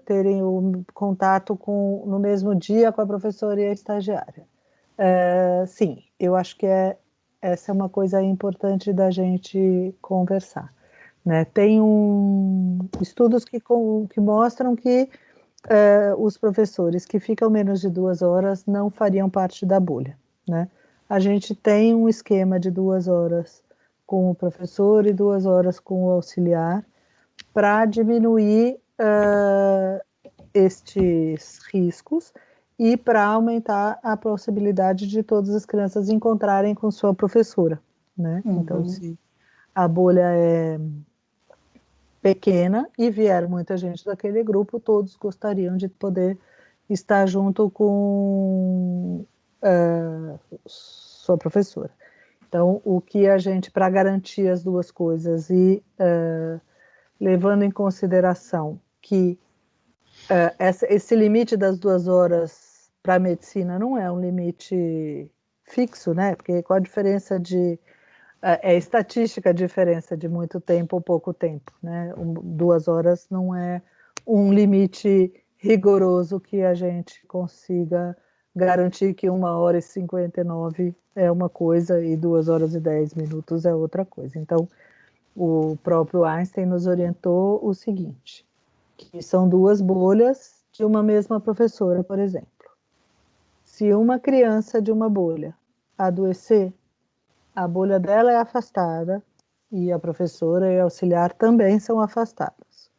terem o contato no mesmo dia com a professora e a estagiária. Sim, eu acho que essa é uma coisa importante da gente conversar, né? Tem estudos que mostram que os professores que ficam menos de 2 horas não fariam parte da bolha, né? A gente tem um esquema de 2 horas com o professor e 2 horas com o auxiliar para diminuir estes riscos e para aumentar a possibilidade de todas as crianças encontrarem com sua professora, né? Então, se a bolha é pequena e vier muita gente daquele grupo, todos gostariam de poder estar junto com sua professora. Então, o que a gente, para garantir as duas coisas e levando em consideração que esse limite das 2 horas para a medicina não é um limite fixo, né? Porque qual a diferença é estatística a diferença de muito tempo ou pouco tempo, né? 2 horas não é um limite rigoroso que a gente consiga garantir que 1 hora e 59 é uma coisa e 2 horas e 10 minutos é outra coisa. Então, o próprio Einstein nos orientou o seguinte, que são 2 bolhas de uma mesma professora, por exemplo. Se uma criança de uma bolha adoecer, a bolha dela é afastada e a professora e a auxiliar também são afastados.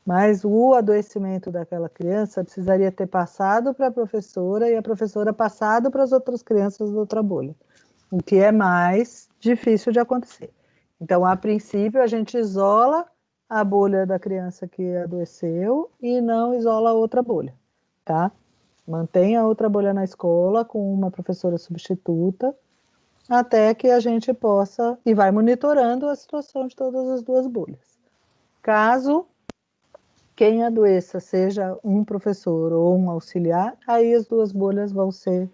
Mas o adoecimento daquela criança precisaria ter passado para a professora e a professora passado para as outras crianças da outra bolha, o que é mais difícil de acontecer. Então, a princípio, a gente isola a bolha da criança que adoeceu e não isola a outra bolha, tá? Mantém a outra bolha na escola com uma professora substituta, até que a gente possa, e vai monitorando a situação de todas as 2 bolhas. Caso quem adoeça seja um professor ou um auxiliar, aí as 2 bolhas vão ser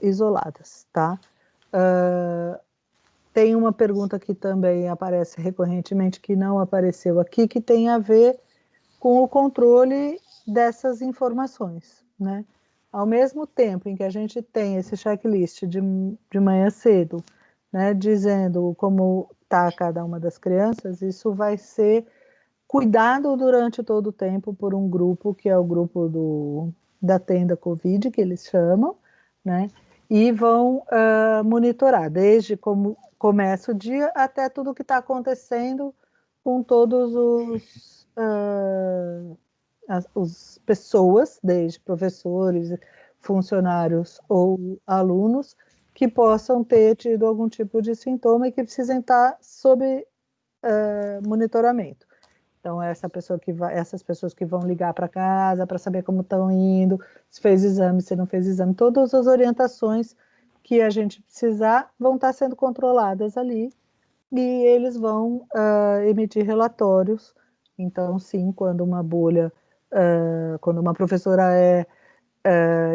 isoladas, tá? Tem uma pergunta que também aparece recorrentemente, que não apareceu aqui, que tem a ver com o controle dessas informações, né? Ao mesmo tempo em que a gente tem esse checklist de manhã cedo, né, dizendo como está cada uma das crianças, isso vai ser cuidado durante todo o tempo por um grupo, que é o grupo da tenda Covid, que eles chamam, né? E vão monitorar, desde como começa o dia até tudo o que está acontecendo com todos os pessoas, desde professores, funcionários ou alunos, que possam ter tido algum tipo de sintoma e que precisem estar sob monitoramento. Então, essas pessoas que vão ligar para casa para saber como estão indo, se fez exame, se não fez exame, todas as orientações que a gente precisar vão estar sendo controladas ali e eles vão emitir relatórios. Então, sim, quando uma professora é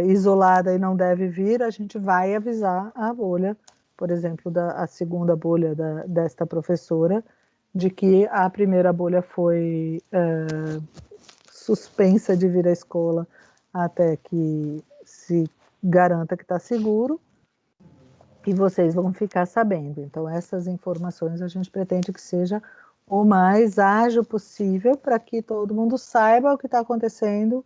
isolada e não deve vir, a gente vai avisar a bolha, por exemplo, a segunda bolha desta professora, de que a primeira bolha foi suspensa de vir à escola até que se garanta que está seguro, e vocês vão ficar sabendo. Então, essas informações a gente pretende que seja o mais ágil possível para que todo mundo saiba o que está acontecendo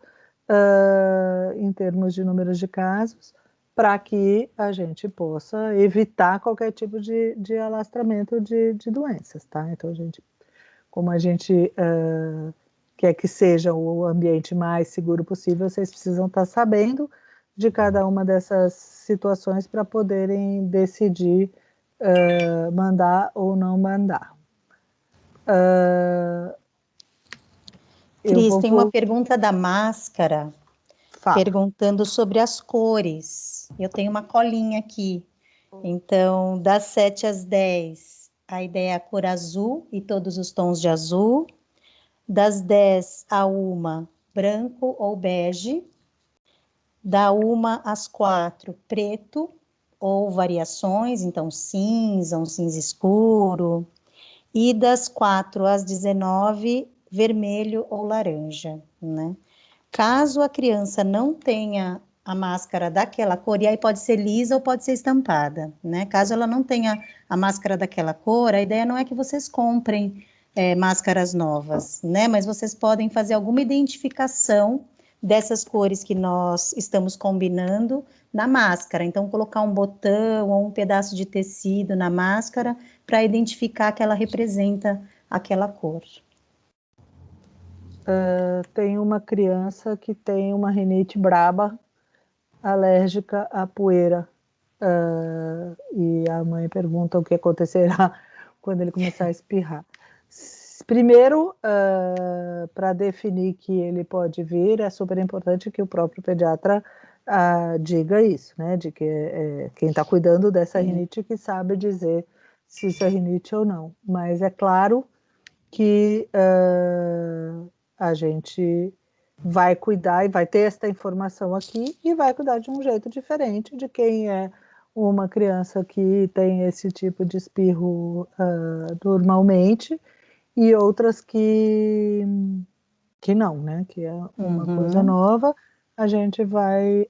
em termos de números de casos, para que a gente possa evitar qualquer tipo de alastramento de doenças, tá? Então, como a gente quer que seja o ambiente mais seguro possível, vocês precisam estar sabendo de cada uma dessas situações para poderem decidir mandar ou não mandar. Cris, tem uma pergunta da Máscara, perguntando sobre as cores. Eu tenho uma colinha aqui. Então, das 7 às 10, a ideia é a cor azul e todos os tons de azul. Das 10 à 1, branco ou bege. Da 1 às 4, preto ou variações, então cinza, um cinza escuro. E das 4 às 19, vermelho ou laranja, né? Caso a criança não tenha a máscara daquela cor, e aí pode ser lisa ou pode ser estampada, né? Caso ela não tenha a máscara daquela cor, a ideia não é que vocês comprem máscaras novas, né? Mas vocês podem fazer alguma identificação dessas cores que nós estamos combinando na máscara. Então, colocar um botão ou um pedaço de tecido na máscara para identificar que ela representa aquela cor. Tem uma criança que tem uma rinite braba, alérgica à poeira. E a mãe pergunta o que acontecerá quando ele começar a espirrar. Primeiro, para definir que ele pode vir, é super importante que o próprio pediatra diga isso, né? De que quem está cuidando dessa rinite que sabe dizer se isso é rinite ou não. Mas é claro que a gente vai cuidar e vai ter esta informação aqui e vai cuidar de um jeito diferente de quem é uma criança que tem esse tipo de espirro normalmente e outras que não, né? Que é uma coisa nova, a gente vai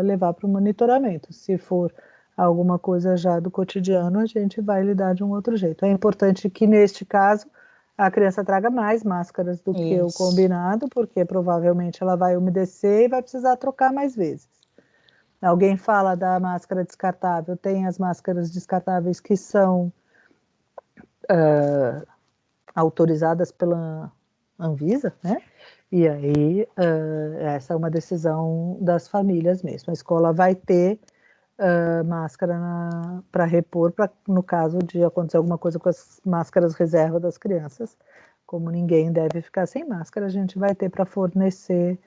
levar para o monitoramento. Se for alguma coisa já do cotidiano, a gente vai lidar de um outro jeito. É importante que, neste caso, a criança traga mais máscaras do que o combinado, porque provavelmente ela vai umedecer e vai precisar trocar mais vezes. Alguém fala da máscara descartável, tem as máscaras descartáveis que são autorizadas pela Anvisa, né? E aí essa é uma decisão das famílias mesmo. A escola vai ter máscara para repor, no caso de acontecer alguma coisa com as máscaras reserva das crianças. Como ninguém deve ficar sem máscara, a gente vai ter para fornecer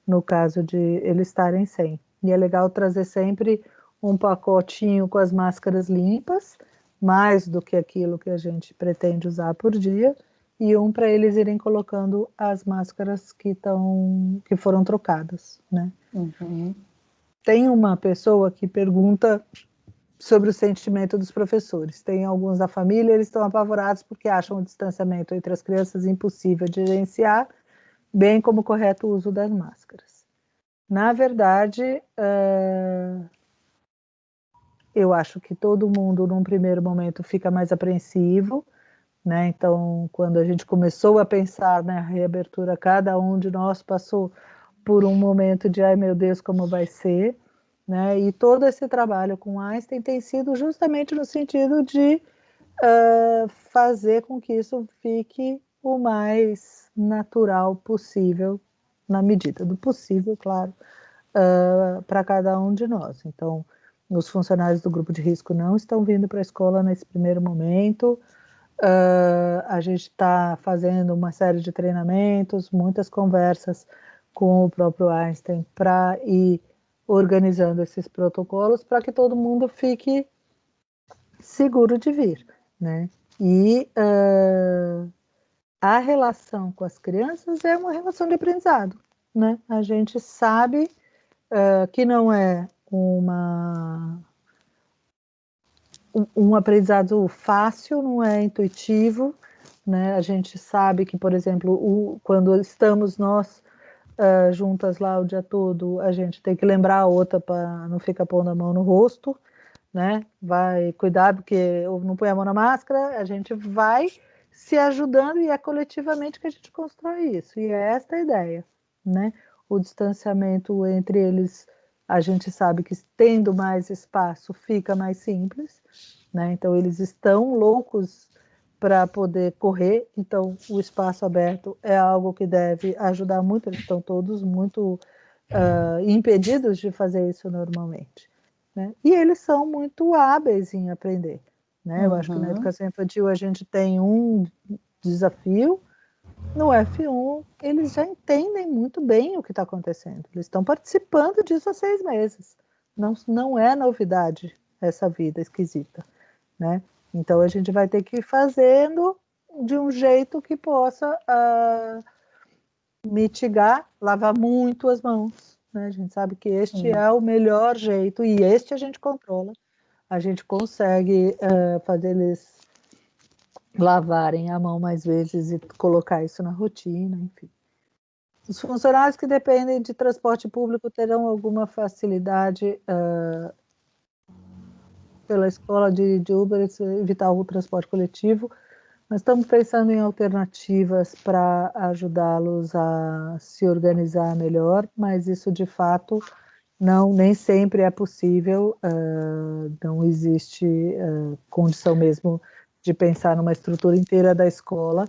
no caso de eles estarem sem. E é legal trazer sempre um pacotinho com as máscaras limpas, mais do que aquilo que a gente pretende usar por dia, e um para eles irem colocando as máscaras que foram trocadas, né? Tem uma pessoa que pergunta sobre o sentimento dos professores. Tem alguns da família, eles estão apavorados porque acham o distanciamento entre as crianças impossível de gerenciar, bem como o correto uso das máscaras. Na verdade, eu acho que todo mundo, num primeiro momento, fica mais apreensivo, né? Então, quando a gente começou a pensar na reabertura, cada um de nós passou por um momento de, ai meu Deus, como vai ser, né? E todo esse trabalho com Einstein tem sido justamente no sentido de fazer com que isso fique o mais natural possível, na medida do possível, claro, para cada um de nós. Então, os funcionários do grupo de risco não estão vindo para a escola nesse primeiro momento. A gente está fazendo uma série de treinamentos, muitas conversas com o próprio Einstein para ir organizando esses protocolos para que todo mundo fique seguro de vir, né? E a relação com as crianças é uma relação de aprendizado, né? A gente sabe que não é um aprendizado fácil, não é intuitivo, né? A gente sabe que, por exemplo, quando estamos nós juntas lá o dia todo, a gente tem que lembrar a outra para não ficar pondo a mão no rosto, né? Vai cuidar porque eu não põe a mão na máscara, a gente vai se ajudando e é coletivamente que a gente constrói isso. E é esta a ideia, né? O distanciamento entre eles, a gente sabe que tendo mais espaço fica mais simples, né? Então eles estão loucos para poder correr, então o espaço aberto é algo que deve ajudar muito, eles estão todos muito impedidos de fazer isso normalmente, né? E eles são muito hábeis em aprender, né? Eu acho que na educação infantil a gente tem um desafio, no F1 eles já entendem muito bem o que está acontecendo, eles estão participando disso há 6 meses, não é novidade essa vida esquisita, né? Então a gente vai ter que ir fazendo de um jeito que possa mitigar, lavar muito as mãos, né? A gente sabe que este é o melhor jeito e este a gente controla. A gente consegue fazer eles lavarem a mão mais vezes e colocar isso na rotina, enfim. Os funcionários que dependem de transporte público terão alguma facilidade pela escola de Uber, evitar o transporte coletivo. Nós estamos pensando em alternativas para ajudá-los a se organizar melhor, mas isso de fato nem sempre é possível, não existe condição mesmo de pensar numa estrutura inteira da escola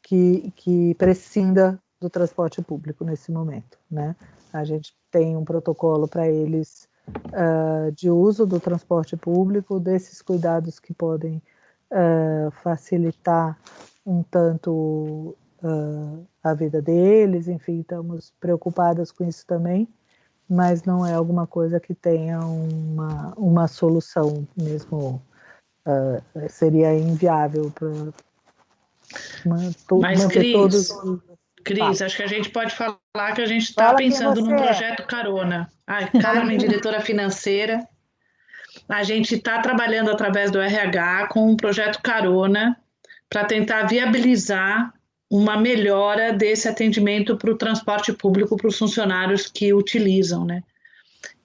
que prescinda do transporte público nesse momento, né? A gente tem um protocolo para eles de uso do transporte público, desses cuidados que podem facilitar um tanto a vida deles, enfim, estamos preocupadas com isso também, mas não é alguma coisa que tenha uma solução mesmo, seria inviável para manter todos. Cris, acho que a gente pode falar que a gente está pensando num projeto carona. Carmen, diretora financeira. A gente está trabalhando através do RH com um projeto carona para tentar viabilizar uma melhora desse atendimento para o transporte público para os funcionários que utilizam, né?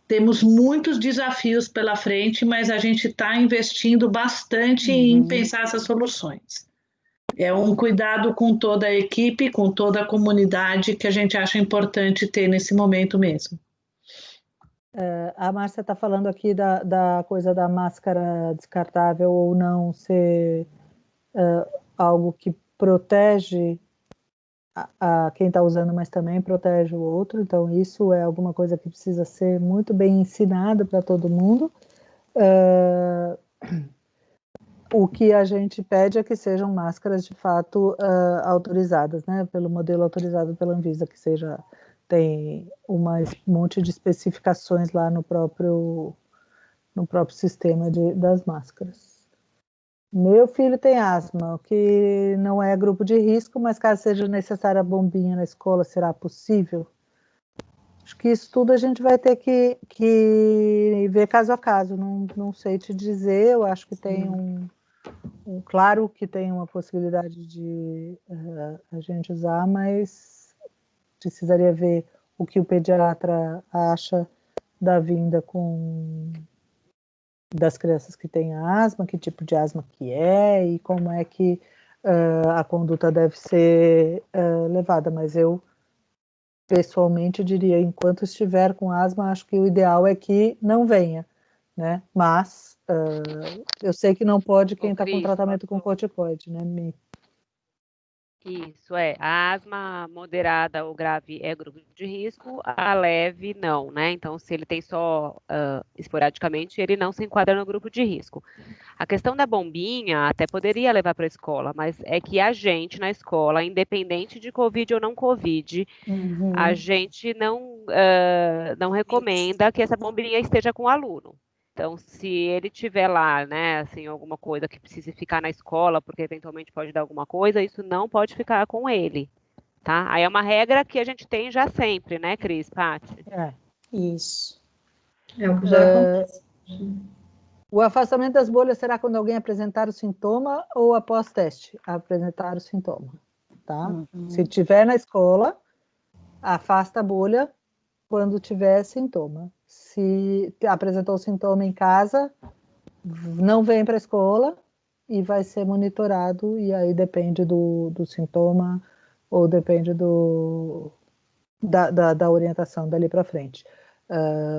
Temos muitos desafios pela frente, mas a gente está investindo bastante em pensar essas soluções. É um cuidado com toda a equipe, com toda a comunidade que a gente acha importante ter nesse momento mesmo. A Márcia está falando aqui da coisa da máscara descartável ou não ser algo que protege a quem está usando, mas também protege o outro. Então, isso é alguma coisa que precisa ser muito bem ensinado para todo mundo. O que a gente pede é que sejam máscaras de fato autorizadas, né, pelo modelo autorizado pela Anvisa, que tem um monte de especificações lá no próprio sistema das máscaras. Meu filho tem asma, o que não é grupo de risco, mas caso seja necessária a bombinha na escola, será possível? Acho que isso tudo a gente vai ter que ver caso a caso. Não sei te dizer, eu acho que tem claro que tem uma possibilidade de a gente usar, mas precisaria ver o que o pediatra acha da vinda das crianças que têm asma, que tipo de asma que é e como é que a conduta deve ser levada. Mas eu, pessoalmente, diria, enquanto estiver com asma, acho que o ideal é que não venha, né? Mas eu sei que não pode quem está com tratamento com corticoide, né, Mi? Isso, a asma moderada ou grave é grupo de risco, a leve não, né? Então, se ele tem só esporadicamente, ele não se enquadra no grupo de risco. A questão da bombinha até poderia levar para a escola, mas é que a gente na escola, independente de Covid ou não Covid, a gente não recomenda que essa bombinha esteja com o aluno. Então, se ele tiver lá, né, assim, alguma coisa que precise ficar na escola, porque eventualmente pode dar alguma coisa, isso não pode ficar com ele, tá? Aí é uma regra que a gente tem já sempre, né, Cris, Paty? Isso. É o que já acontece. O afastamento das bolhas será quando alguém apresentar o sintoma ou após teste apresentar o sintoma, tá? Se tiver na escola, afasta a bolha quando tiver sintoma. Se apresentou sintoma em casa, não vem para a escola e vai ser monitorado, e aí depende do sintoma ou depende da orientação dali para frente.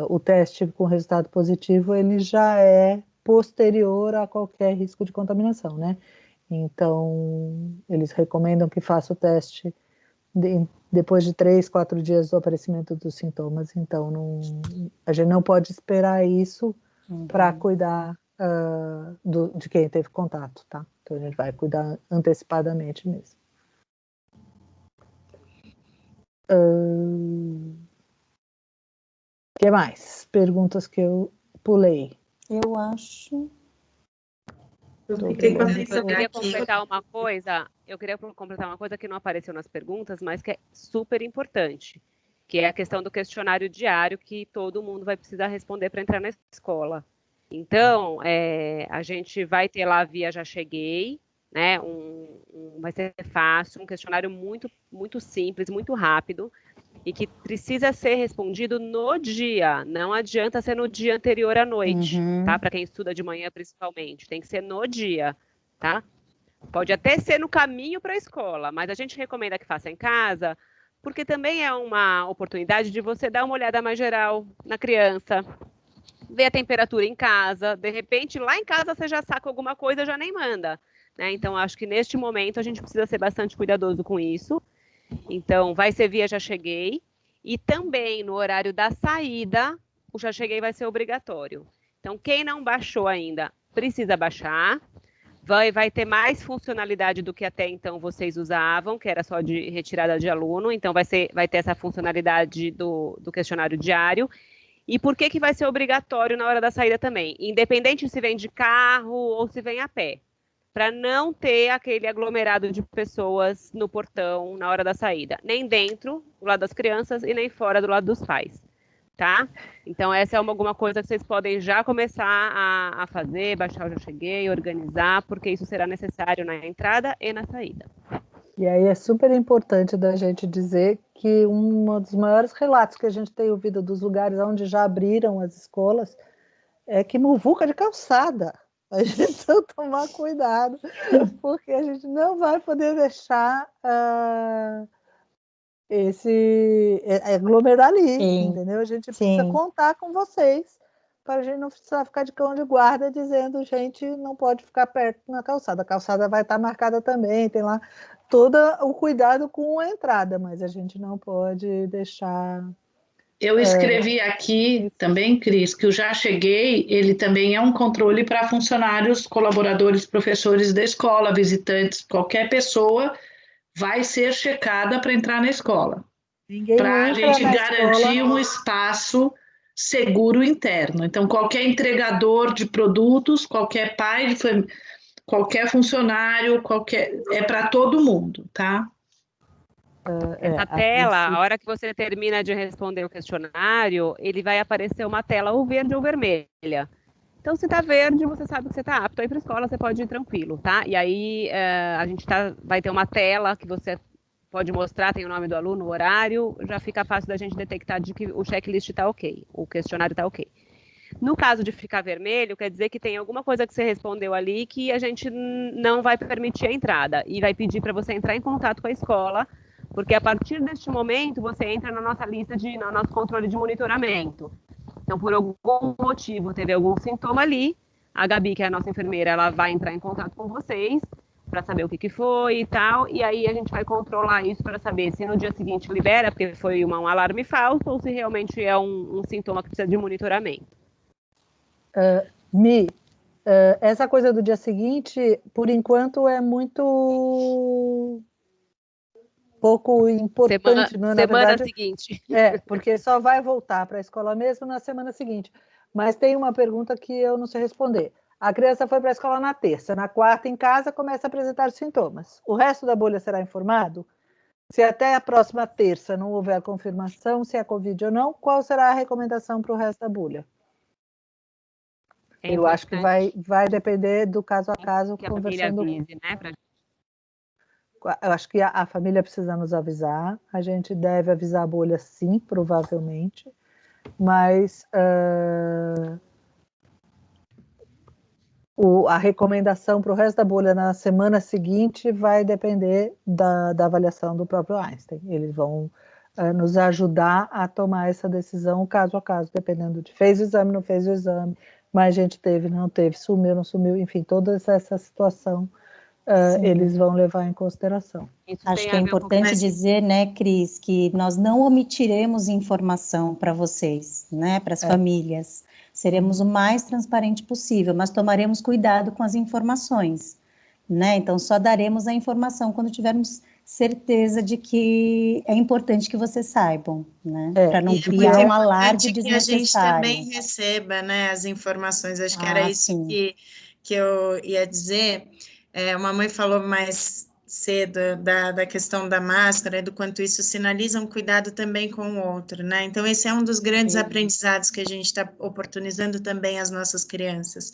O teste com resultado positivo, ele já é posterior a qualquer risco de contaminação, né? Então, eles recomendam que faça o teste depois de 3, 4 dias do aparecimento dos sintomas. Então, a gente não pode esperar isso para cuidar de quem teve contato, tá? Então, a gente vai cuidar antecipadamente mesmo. O que mais? Perguntas que eu pulei. Eu acho... Eu fiquei com a Eu sensação queria completar uma coisa que não apareceu nas perguntas, mas que é super importante, que é a questão do questionário diário que todo mundo vai precisar responder para entrar na escola. Então, a gente vai ter lá via Já Cheguei, né? Vai ser fácil, um questionário muito, muito simples, muito rápido, e que precisa ser respondido no dia, não adianta ser no dia anterior à noite, tá? Para quem estuda de manhã, principalmente, tem que ser no dia, tá? Pode até ser no caminho para a escola, mas a gente recomenda que faça em casa, porque também é uma oportunidade de você dar uma olhada mais geral na criança, ver a temperatura em casa, de repente lá em casa você já saca alguma coisa, já nem manda, né? Então acho que neste momento a gente precisa ser bastante cuidadoso com isso. Então, vai ser via Já Cheguei, e também no horário da saída, o Já Cheguei vai ser obrigatório. Então, quem não baixou ainda, precisa baixar, vai ter mais funcionalidade do que até então vocês usavam, que era só de retirada de aluno, então vai ter essa funcionalidade do questionário diário. E por que vai ser obrigatório na hora da saída também? Independente se vem de carro ou se vem a pé, para não ter aquele aglomerado de pessoas no portão na hora da saída, nem dentro, do lado das crianças, e nem fora, do lado dos pais, tá? Então, essa é alguma coisa que vocês podem já começar a fazer, baixar o Já Cheguei, organizar, porque isso será necessário na entrada e na saída. E aí é super importante da gente dizer que um dos maiores relatos que a gente tem ouvido dos lugares onde já abriram as escolas é que muvuca de calçada. A gente precisa tomar cuidado, porque a gente não vai poder deixar esse aglomerar ali, entendeu? A gente precisa contar com vocês, para a gente não precisar ficar de cão de guarda dizendo, gente, não pode ficar perto na calçada. A calçada vai estar marcada também, tem lá todo o cuidado com a entrada, mas a gente não pode deixar... Eu escrevi aqui também, Cris, que o Já Cheguei, ele também é um controle para funcionários, colaboradores, professores da escola, visitantes, qualquer pessoa vai ser checada para entrar na escola. Para a gente garantir um espaço seguro interno. Então, qualquer entregador de produtos, qualquer pai de família, qualquer funcionário, é para todo mundo, tá? Essa tela, a hora que você termina de responder o questionário, ele vai aparecer uma tela ou verde ou vermelha. Então, se está verde, você sabe que você está apto a ir para a escola, você pode ir tranquilo, tá? E aí, a gente vai ter uma tela que você pode mostrar, tem o nome do aluno, o horário, já fica fácil da gente detectar de que o checklist está ok, o questionário está ok. No caso de ficar vermelho, quer dizer que tem alguma coisa que você respondeu ali que a gente não vai permitir a entrada e vai pedir para você entrar em contato com a escola, porque a partir deste momento você entra na nossa lista no nosso controle de monitoramento. Então, por algum motivo, teve algum sintoma ali, a Gabi, que é a nossa enfermeira, ela vai entrar em contato com vocês para saber o que foi e tal, e aí a gente vai controlar isso para saber se no dia seguinte libera, porque foi um alarme falso, ou se realmente é um sintoma que precisa de monitoramento. Essa coisa do dia seguinte, por enquanto, é muito pouco importante. Semana verdade, seguinte. Porque só vai voltar para a escola mesmo na semana seguinte. Mas tem uma pergunta que eu não sei responder. A criança foi para a escola na terça, na quarta em casa começa a apresentar sintomas. O resto da bolha será informado? Se até a próxima terça não houver confirmação se é Covid ou não, qual será a recomendação para o resto da bolha? Eu acho que vai depender do caso a caso, que a família avise, né? Eu acho que a família precisa nos avisar, a gente deve avisar a bolha sim, provavelmente, mas a recomendação para o resto da bolha na semana seguinte vai depender da avaliação do próprio Einstein. Eles vão nos ajudar a tomar essa decisão caso a caso, dependendo de fez o exame, não fez o exame, mais gente teve, não teve, sumiu, não sumiu, enfim, toda essa situação eles vão levar em consideração. Acho que é importante dizer, né, Cris, que nós não omitiremos informação para vocês, né, para as famílias. Seremos o mais transparente possível, mas tomaremos cuidado com as informações, né? Então, só daremos a informação quando tivermos certeza de que é importante que vocês saibam, né? Para não criar um alarde desnecessário. Que a gente também receba, né, as informações. Acho que era isso que eu ia dizer. Uma mãe falou mais cedo da questão da máscara, do quanto isso sinaliza um cuidado também com o outro, né? Então, esse é um dos grandes aprendizados que a gente está oportunizando também às nossas crianças,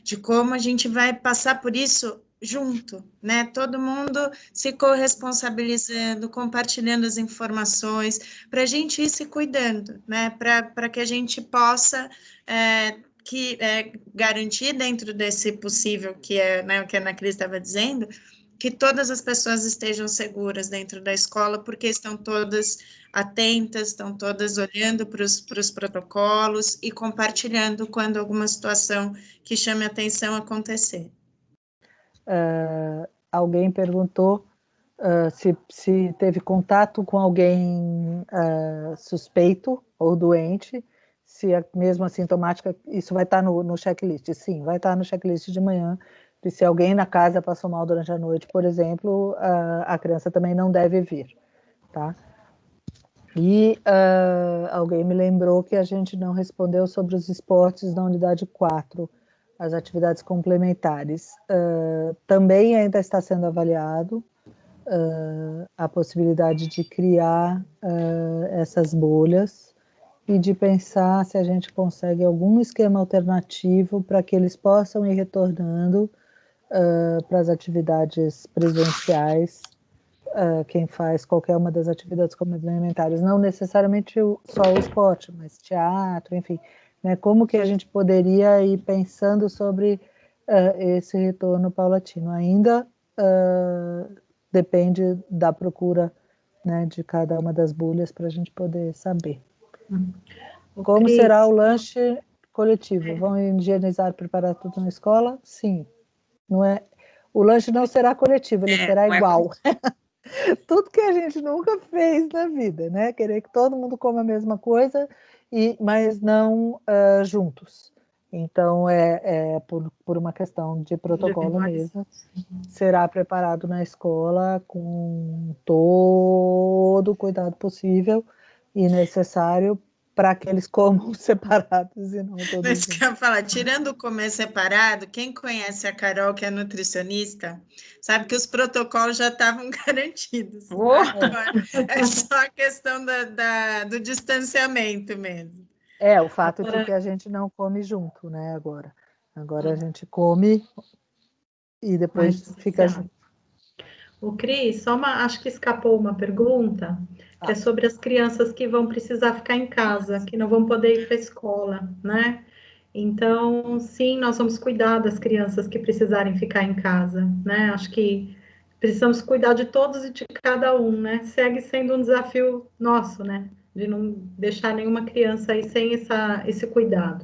de como a gente vai passar por isso junto, né? Todo mundo se corresponsabilizando, compartilhando as informações, para a gente ir se cuidando, né? Para que a gente possa garantir dentro desse possível que é, né, o que a Ana Cris estava dizendo, que todas as pessoas estejam seguras dentro da escola, porque estão todas atentas, estão todas olhando para os protocolos e compartilhando quando alguma situação que chame a atenção acontecer. Alguém perguntou se teve contato com alguém suspeito ou doente, se é mesmo assintomática, isso vai estar no checklist. Sim, vai estar no checklist de manhã. E se alguém na casa passou mal durante a noite, por exemplo, a criança também não deve vir, tá? E alguém me lembrou que a gente não respondeu sobre os esportes na unidade 4, as atividades complementares. Também ainda está sendo avaliado a possibilidade de criar essas bolhas e de pensar se a gente consegue algum esquema alternativo para que eles possam ir retornando para as atividades presenciais, quem faz qualquer uma das atividades complementares, não necessariamente só o esporte, mas teatro, enfim, né, como que a gente poderia ir pensando sobre esse retorno paulatino. Ainda depende da procura, né, de cada uma das bolhas para a gente poder saber. Como Cris, será o lanche coletivo? Vão higienizar, preparar tudo na escola? Sim. Não é, o lanche não será coletivo, ele será igual. Tudo que a gente nunca fez na vida, né? Querer que todo mundo coma a mesma coisa, mas não juntos. Então, por uma questão de protocolo mesmo, será preparado na escola com todo o cuidado possível e necessário para que eles comam separados e não todos Mas juntos. que eu ia falar, tirando o comer separado, quem conhece a Carol, que é nutricionista, sabe que os protocolos já estavam garantidos. Agora, é só a questão do distanciamento mesmo. O fato de que a gente não come junto, né, agora. Agora a gente come e depois fica junto. O Cris, acho que escapou uma pergunta, que é sobre as crianças que vão precisar ficar em casa, que não vão poder ir para a escola, né? Então, sim, nós vamos cuidar das crianças que precisarem ficar em casa, né? Acho que precisamos cuidar de todos e de cada um, né? Segue sendo um desafio nosso, né? De não deixar nenhuma criança aí sem esse cuidado.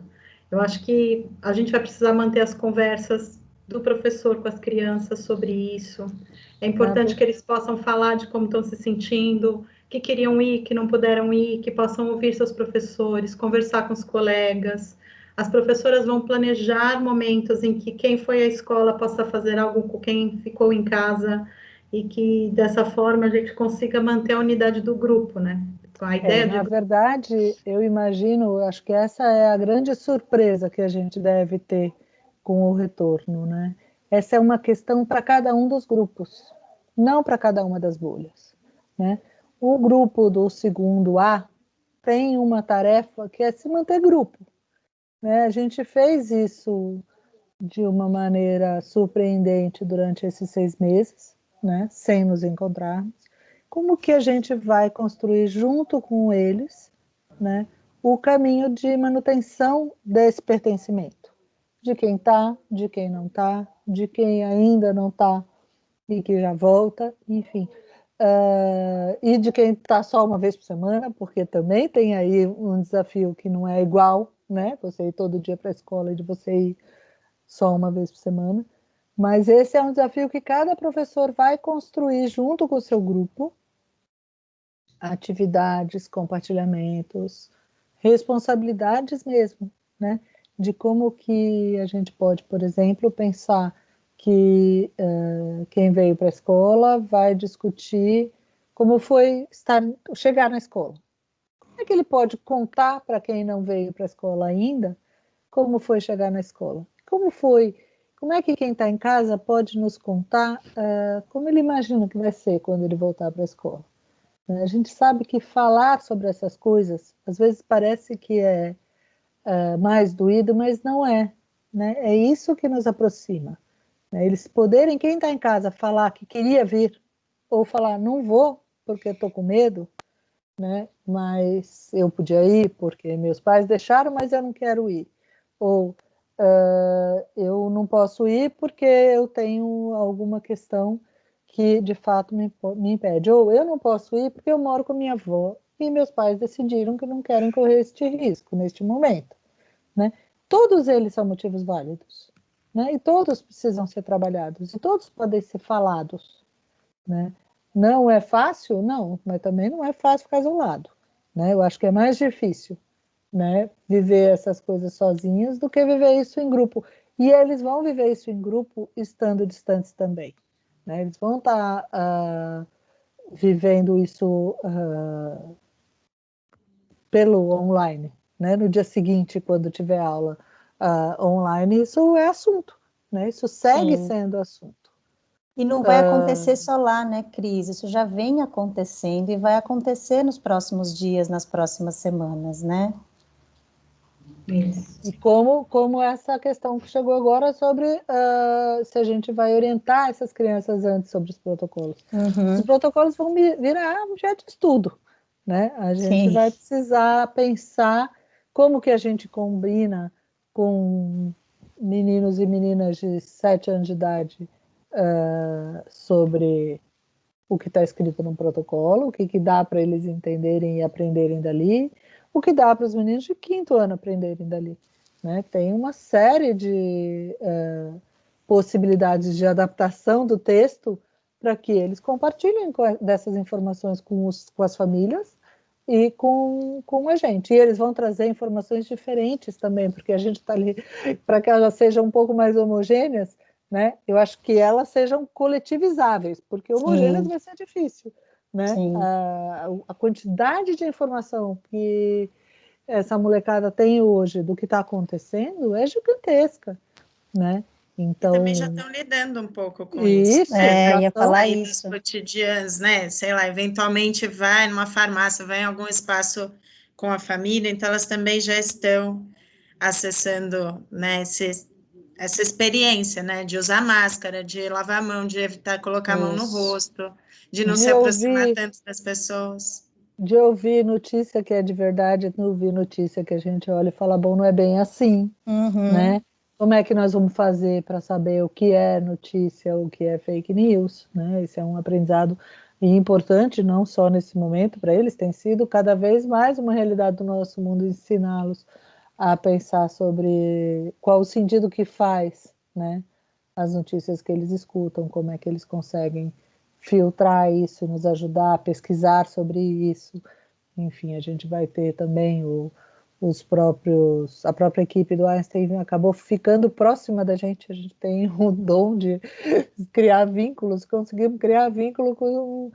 Eu acho que a gente vai precisar manter as conversas do professor com as crianças sobre isso. É importante que eles possam falar de como estão se sentindo, que queriam ir, que não puderam ir, que possam ouvir seus professores, conversar com os colegas. As professoras vão planejar momentos em que quem foi à escola possa fazer algo com quem ficou em casa e que, dessa forma, a gente consiga manter a unidade do grupo, né? Com a ideia Na verdade, eu imagino, acho que essa é a grande surpresa que a gente deve ter com o retorno, né? Essa é uma questão para cada um dos grupos, não para cada uma das bolhas, né? O grupo do segundo A tem uma tarefa que é se manter grupo, né? A gente fez isso de uma maneira surpreendente durante esses 6 meses, né? Sem nos encontrarmos. Como que a gente vai construir junto com eles, né, o caminho de manutenção desse pertencimento? De quem está, de quem não está, de quem ainda não está e que já volta, enfim. E de quem está só uma vez por semana, porque também tem aí um desafio que não é igual, né? Você ir todo dia para a escola e de você ir só uma vez por semana. Mas esse é um desafio que cada professor vai construir junto com o seu grupo, atividades, compartilhamentos, responsabilidades mesmo, né? De como que a gente pode, por exemplo, pensar que quem veio para a escola vai discutir como foi chegar na escola. Como é que ele pode contar para quem não veio para a escola ainda como foi chegar na escola? Como é que quem está em casa pode nos contar como ele imagina que vai ser quando ele voltar para a escola? A gente sabe que falar sobre essas coisas, às vezes parece que é mais doído, mas não é, né? É isso que nos aproxima, né? Eles poderem, quem está em casa, falar que queria vir, ou falar, não vou, porque estou com medo, né? Mas eu podia ir, porque meus pais deixaram, mas eu não quero ir. Ou eu não posso ir porque eu tenho alguma questão que de fato me impede. Ou eu não posso ir porque eu moro com minha avó e meus pais decidiram que não querem correr este risco neste momento, né? Todos eles são motivos válidos, né? E todos precisam ser trabalhados, e todos podem ser falados, né? Não é fácil? Não, mas também não é fácil ficar isolado, né? Eu acho que é mais difícil, né, viver essas coisas sozinhos do que viver isso em grupo. E eles vão viver isso em grupo estando distantes também, né? Eles vão estar vivendo isso pelo online, né? No dia seguinte, quando tiver aula online, isso é assunto, né? Isso segue sendo assunto. E não vai acontecer só lá, né, Cris? Isso já vem acontecendo e vai acontecer nos próximos dias, nas próximas semanas, né? Isso. E como essa questão que chegou agora sobre se a gente vai orientar essas crianças antes sobre os protocolos. Os protocolos vão virar objeto de estudo, né? A gente vai precisar pensar como que a gente combina com meninos e meninas de 7 anos de idade sobre o que está escrito no protocolo, o que dá para eles entenderem e aprenderem dali, o que dá para os meninos de 5º ano aprenderem dali, né? Tem uma série de possibilidades de adaptação do texto para que eles compartilhem dessas informações com as famílias e com a gente. E eles vão trazer informações diferentes também, porque a gente está ali para que elas sejam um pouco mais homogêneas, né? Eu acho que elas sejam coletivizáveis, porque homogêneas vai ser difícil, né? A quantidade de informação que essa molecada tem hoje do que está acontecendo é gigantesca, né? Então, e também já estão lidando um pouco com isso, ia falar isso. cotidianos, né? Sei lá, eventualmente vai numa farmácia, vai em algum espaço com a família, então elas também já estão acessando, né, essa experiência, né, de usar máscara, de lavar a mão, de evitar colocar a mão no rosto, de não se aproximar tanto das pessoas. De ouvir notícia que é de verdade, não ouvir notícia que a gente olha e fala, bom, não é bem assim, né? Como é que nós vamos fazer para saber o que é notícia, o que é fake news, né? Esse é um aprendizado importante, não só nesse momento para eles, tem sido cada vez mais uma realidade do nosso mundo ensiná-los a pensar sobre qual o sentido que faz, né? As notícias que eles escutam, como é que eles conseguem filtrar isso, nos ajudar a pesquisar sobre isso. Enfim, a gente vai ter também a própria equipe do Einstein acabou ficando próxima da gente, a gente tem o dom de criar vínculos, conseguimos criar vínculo com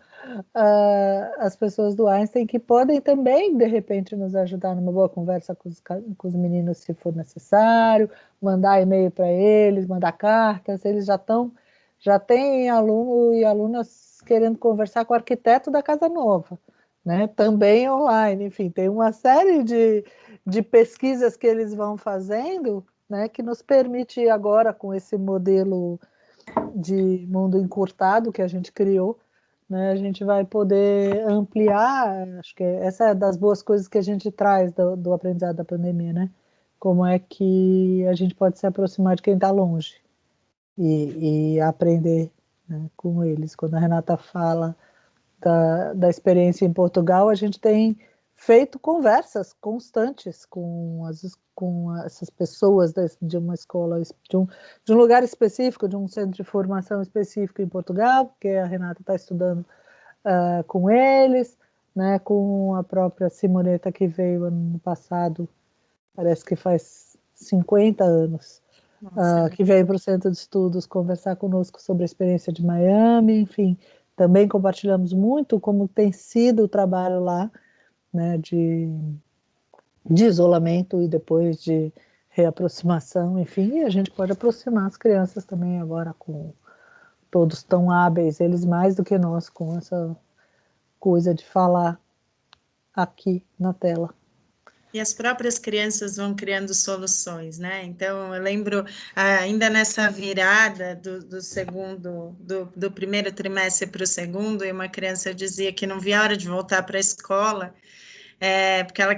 as pessoas do Einstein que podem também, de repente, nos ajudar numa boa conversa com os meninos, se for necessário, mandar e-mail para eles, mandar cartas, eles já têm aluno e alunas querendo conversar com o arquiteto da casa nova, né? Também online, enfim, tem uma série de pesquisas que eles vão fazendo, né, que nos permite agora, com esse modelo de mundo encurtado que a gente criou, né, a gente vai poder ampliar, acho que essa é das boas coisas que a gente traz do aprendizado da pandemia, né? Como é que a gente pode se aproximar de quem está longe e aprender, né, com eles. Quando a Renata fala da experiência em Portugal, a gente tem feito conversas constantes com essas pessoas de uma escola, de um lugar específico, de um centro de formação específico em Portugal, porque a Renata está estudando com eles, né, com a própria Simoneta, que veio ano passado, parece que faz 50 anos, que veio para o Centro de Estudos conversar conosco sobre a experiência de Miami, enfim, também compartilhamos muito como tem sido o trabalho lá, né, de isolamento e depois de reaproximação, enfim, e a gente pode aproximar as crianças também agora com todos tão hábeis, eles mais do que nós, com essa coisa de falar aqui na tela. E as próprias crianças vão criando soluções, né? Então, eu lembro, ainda nessa virada do primeiro trimestre para o segundo, e uma criança dizia que não via a hora de voltar para a escola, porque ela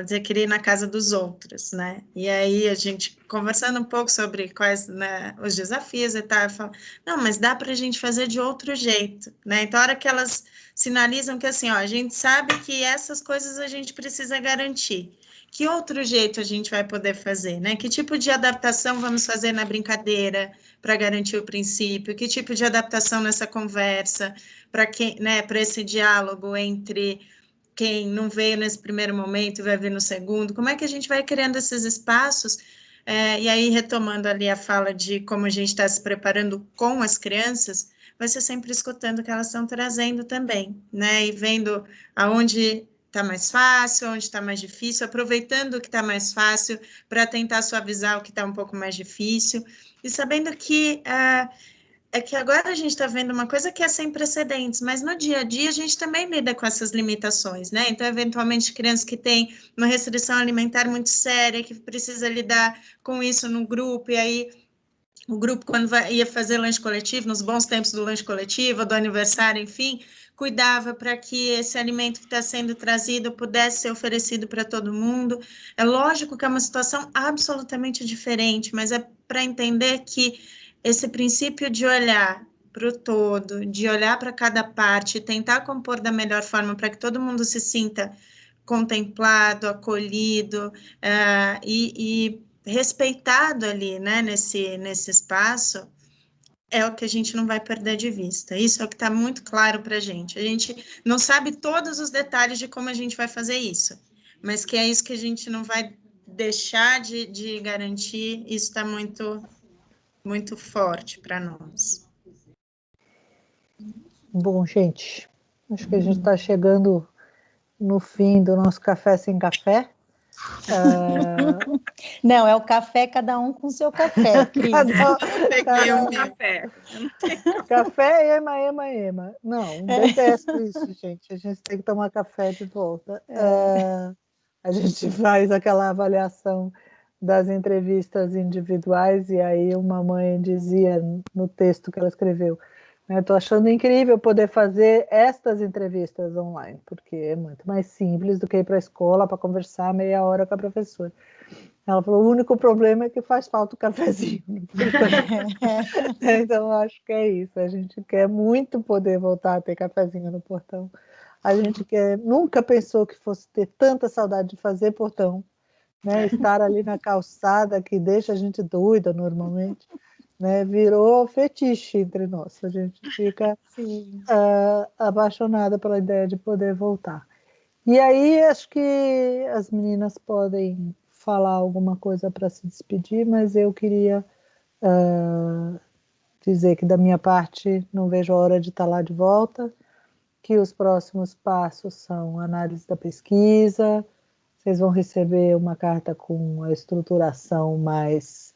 dizia que queria ir na casa dos outros, né? E aí a gente conversando um pouco sobre quais, né, os desafios e tal, eu falo, não, mas dá para a gente fazer de outro jeito, né? Então, a hora que elas sinalizam que assim, ó, a gente sabe que essas coisas a gente precisa garantir. Que outro jeito a gente vai poder fazer, né? Que tipo de adaptação vamos fazer na brincadeira para garantir o princípio? Que tipo de adaptação nessa conversa para né, para esse diálogo entre quem não veio nesse primeiro momento e vai vir no segundo, como é que a gente vai criando esses espaços, e aí retomando ali a fala de como a gente está se preparando com as crianças, vai ser sempre escutando o que elas estão trazendo também, né, e vendo aonde está mais fácil, onde está mais difícil, aproveitando o que está mais fácil para tentar suavizar o que está um pouco mais difícil, e sabendo que é que agora a gente está vendo uma coisa que é sem precedentes, mas no dia a dia a gente também lida com essas limitações, né? Então, eventualmente, crianças que têm uma restrição alimentar muito séria, que precisa lidar com isso no grupo, e aí o grupo, quando ia fazer lanche coletivo, nos bons tempos do lanche coletivo, do aniversário, enfim, cuidava para que esse alimento que está sendo trazido pudesse ser oferecido para todo mundo. É lógico que é uma situação absolutamente diferente, mas é para entender que esse princípio de olhar para o todo, de olhar para cada parte, tentar compor da melhor forma para que todo mundo se sinta contemplado, acolhido e respeitado ali, né, nesse espaço, é o que a gente não vai perder de vista. Isso é o que está muito claro para a gente. A gente não sabe todos os detalhes de como a gente vai fazer isso, mas que é isso que a gente não vai deixar de garantir, isso está muito, muito forte para nós. Bom, gente, acho que a gente está chegando no fim do nosso café sem café. Não, é o café, cada um com o seu café, Cris. Peguei um café. Café, ema. Não, detesto isso, gente. A gente tem que tomar café de volta. A gente faz aquela avaliação das entrevistas individuais e aí uma mãe dizia no texto que ela escreveu: estou achando incrível poder fazer estas entrevistas online, porque é muito mais simples do que ir para a escola para conversar meia hora com a professora. Ela falou: o único problema é que faz falta o cafezinho. Então, acho que é isso. A gente quer muito poder voltar a ter cafezinho no portão. A gente nunca pensou que fosse ter tanta saudade de fazer portão, né? Estar ali na calçada, que deixa a gente doida normalmente. Né, virou fetiche entre nós. A gente fica apaixonada pela ideia de poder voltar. E aí, acho que as meninas podem falar alguma coisa para se despedir, mas eu queria dizer que, da minha parte, não vejo a hora de estar lá de volta, que os próximos passos são análise da pesquisa, vocês vão receber uma carta com a estruturação mais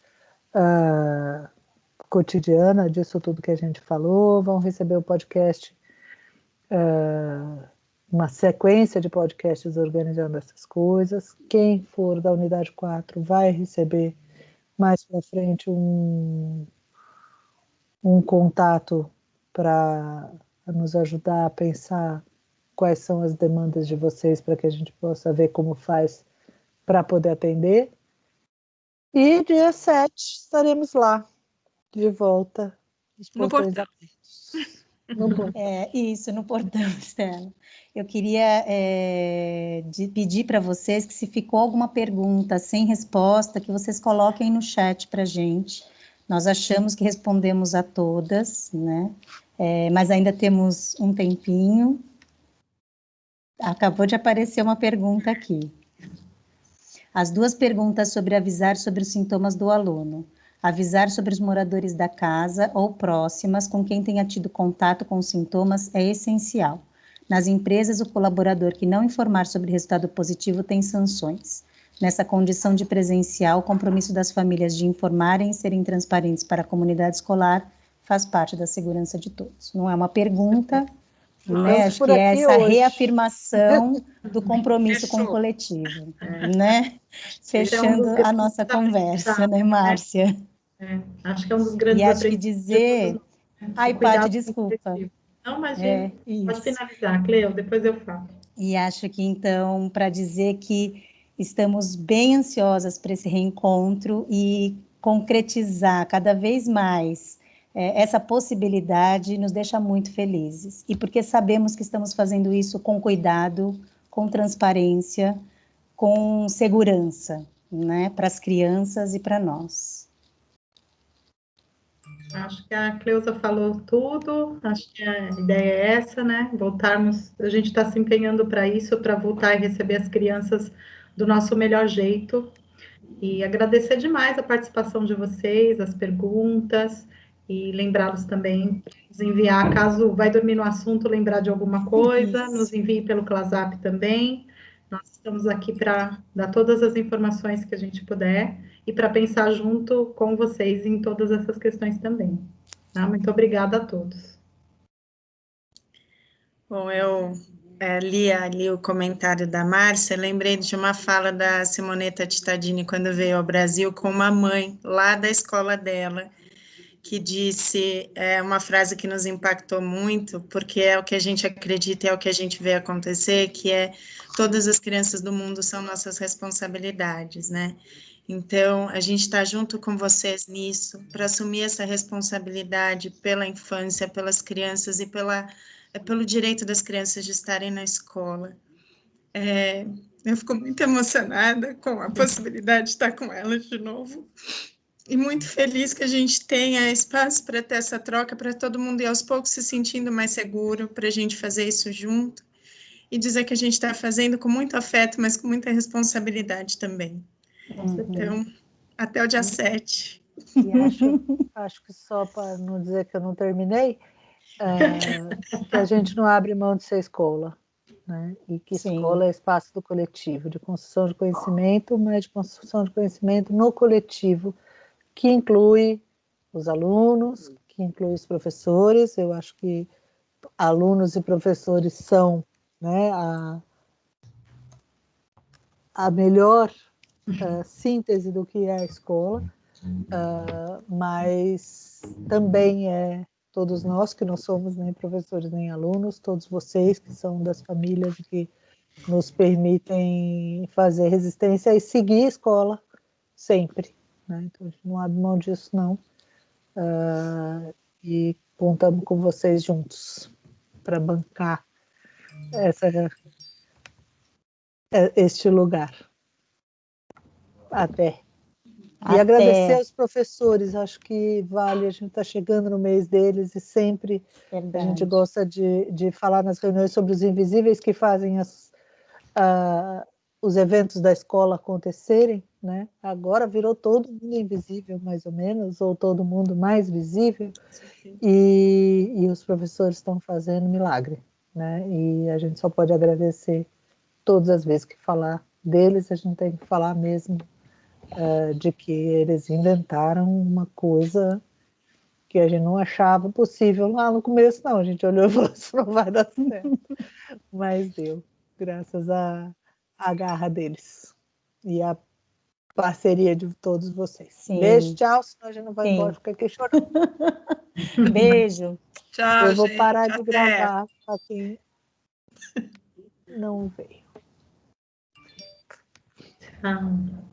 cotidiana disso tudo que a gente falou, vão receber o podcast, uma sequência de podcasts organizando essas coisas. Quem for da unidade 4 vai receber mais para frente um contato para nos ajudar a pensar quais são as demandas de vocês, para que a gente possa ver como faz para poder atender. E dia 7 estaremos lá, de volta, os portões abertos. No portão. Isso, no portão, Estela. Eu queria pedir para vocês que, se ficou alguma pergunta sem resposta, que vocês coloquem no chat para a gente. Nós achamos que respondemos a todas, né? Mas ainda temos um tempinho. Acabou de aparecer uma pergunta aqui. As duas perguntas sobre avisar sobre os sintomas do aluno. Avisar sobre os moradores da casa ou próximas com quem tenha tido contato com os sintomas é essencial. Nas empresas, o colaborador que não informar sobre resultado positivo tem sanções. Nessa condição de presencial, o compromisso das famílias de informarem e serem transparentes para a comunidade escolar faz parte da segurança de todos. Não é uma pergunta, né? Acho que é essa hoje. Reafirmação do compromisso com o coletivo, né? Fechando a nossa conversa, né, Márcia? Acho que é um dos grandes aprendizados. E acho que dizer... Ai, Paty, desculpa. Não, imagina. Pode finalizar, Cleo, depois eu falo. E acho que, então, para dizer que estamos bem ansiosas para esse reencontro e concretizar cada vez mais essa possibilidade nos deixa muito felizes. E porque sabemos que estamos fazendo isso com cuidado, com transparência, com segurança, né, para as crianças e para nós. Acho que a Cleusa falou tudo, acho que a ideia é essa, né? Voltarmos, a gente está se empenhando para isso, para voltar e receber as crianças do nosso melhor jeito. E agradecer demais a participação de vocês, as perguntas, e lembrá-los também, nos enviar, caso vai dormir no assunto, lembrar de alguma coisa, nos envie pelo ClaSap também. Nós estamos aqui para dar todas as informações que a gente puder e para pensar junto com vocês em todas essas questões também. Tá? Muito obrigada a todos. Bom, eu li ali o comentário da Márcia, lembrei de uma fala da Simonetta Cittadini quando veio ao Brasil com uma mãe lá da escola dela, que disse uma frase que nos impactou muito, porque é o que a gente acredita, é o que a gente vê acontecer, que é: todas as crianças do mundo são nossas responsabilidades, né? Então, a gente está junto com vocês nisso, para assumir essa responsabilidade pela infância, pelas crianças e pelo direito das crianças de estarem na escola. Eu fico muito emocionada com a possibilidade de estar com elas de novo. E muito feliz que a gente tenha espaço para ter essa troca, para todo mundo ir aos poucos se sentindo mais seguro, para a gente fazer isso junto. E dizer que a gente está fazendo com muito afeto, mas com muita responsabilidade também. Então, até o dia 7. E acho que só para não dizer que eu não terminei, que a gente não abre mão de ser escola. né? E que Sim. escola é espaço do coletivo, de construção de conhecimento, mas de construção de conhecimento no coletivo, que inclui os alunos, que inclui os professores. Eu acho que alunos e professores são, né, a melhor síntese do que é a escola, mas também é todos nós, que não somos nem professores nem alunos, todos vocês que são das famílias que nos permitem fazer resistência e seguir a escola sempre, né? Então, a gente não abre mão disso, não. E contamos com vocês juntos para bancar este lugar. Até. E agradecer aos professores, acho que vale, a gente está chegando no mês deles e sempre Verdade. a gente gosta de falar nas reuniões sobre os invisíveis que fazem os eventos da escola acontecerem, né? Agora virou todo mundo invisível, mais ou menos, ou todo mundo mais visível, e os professores estão fazendo milagre, né? E a gente só pode agradecer todas as vezes que falar deles, a gente tem que falar mesmo de que eles inventaram uma coisa que a gente não achava possível lá no começo, não. A gente olhou e falou, isso não vai dar certo. Mas deu, graças à garra deles e à parceria de todos vocês. Sim. Beijo, tchau, senão a gente não vai Sim. embora, fica aqui chorando. Beijo. Tchau, Eu vou gente, parar de até. gravar para quem não veio. Ah.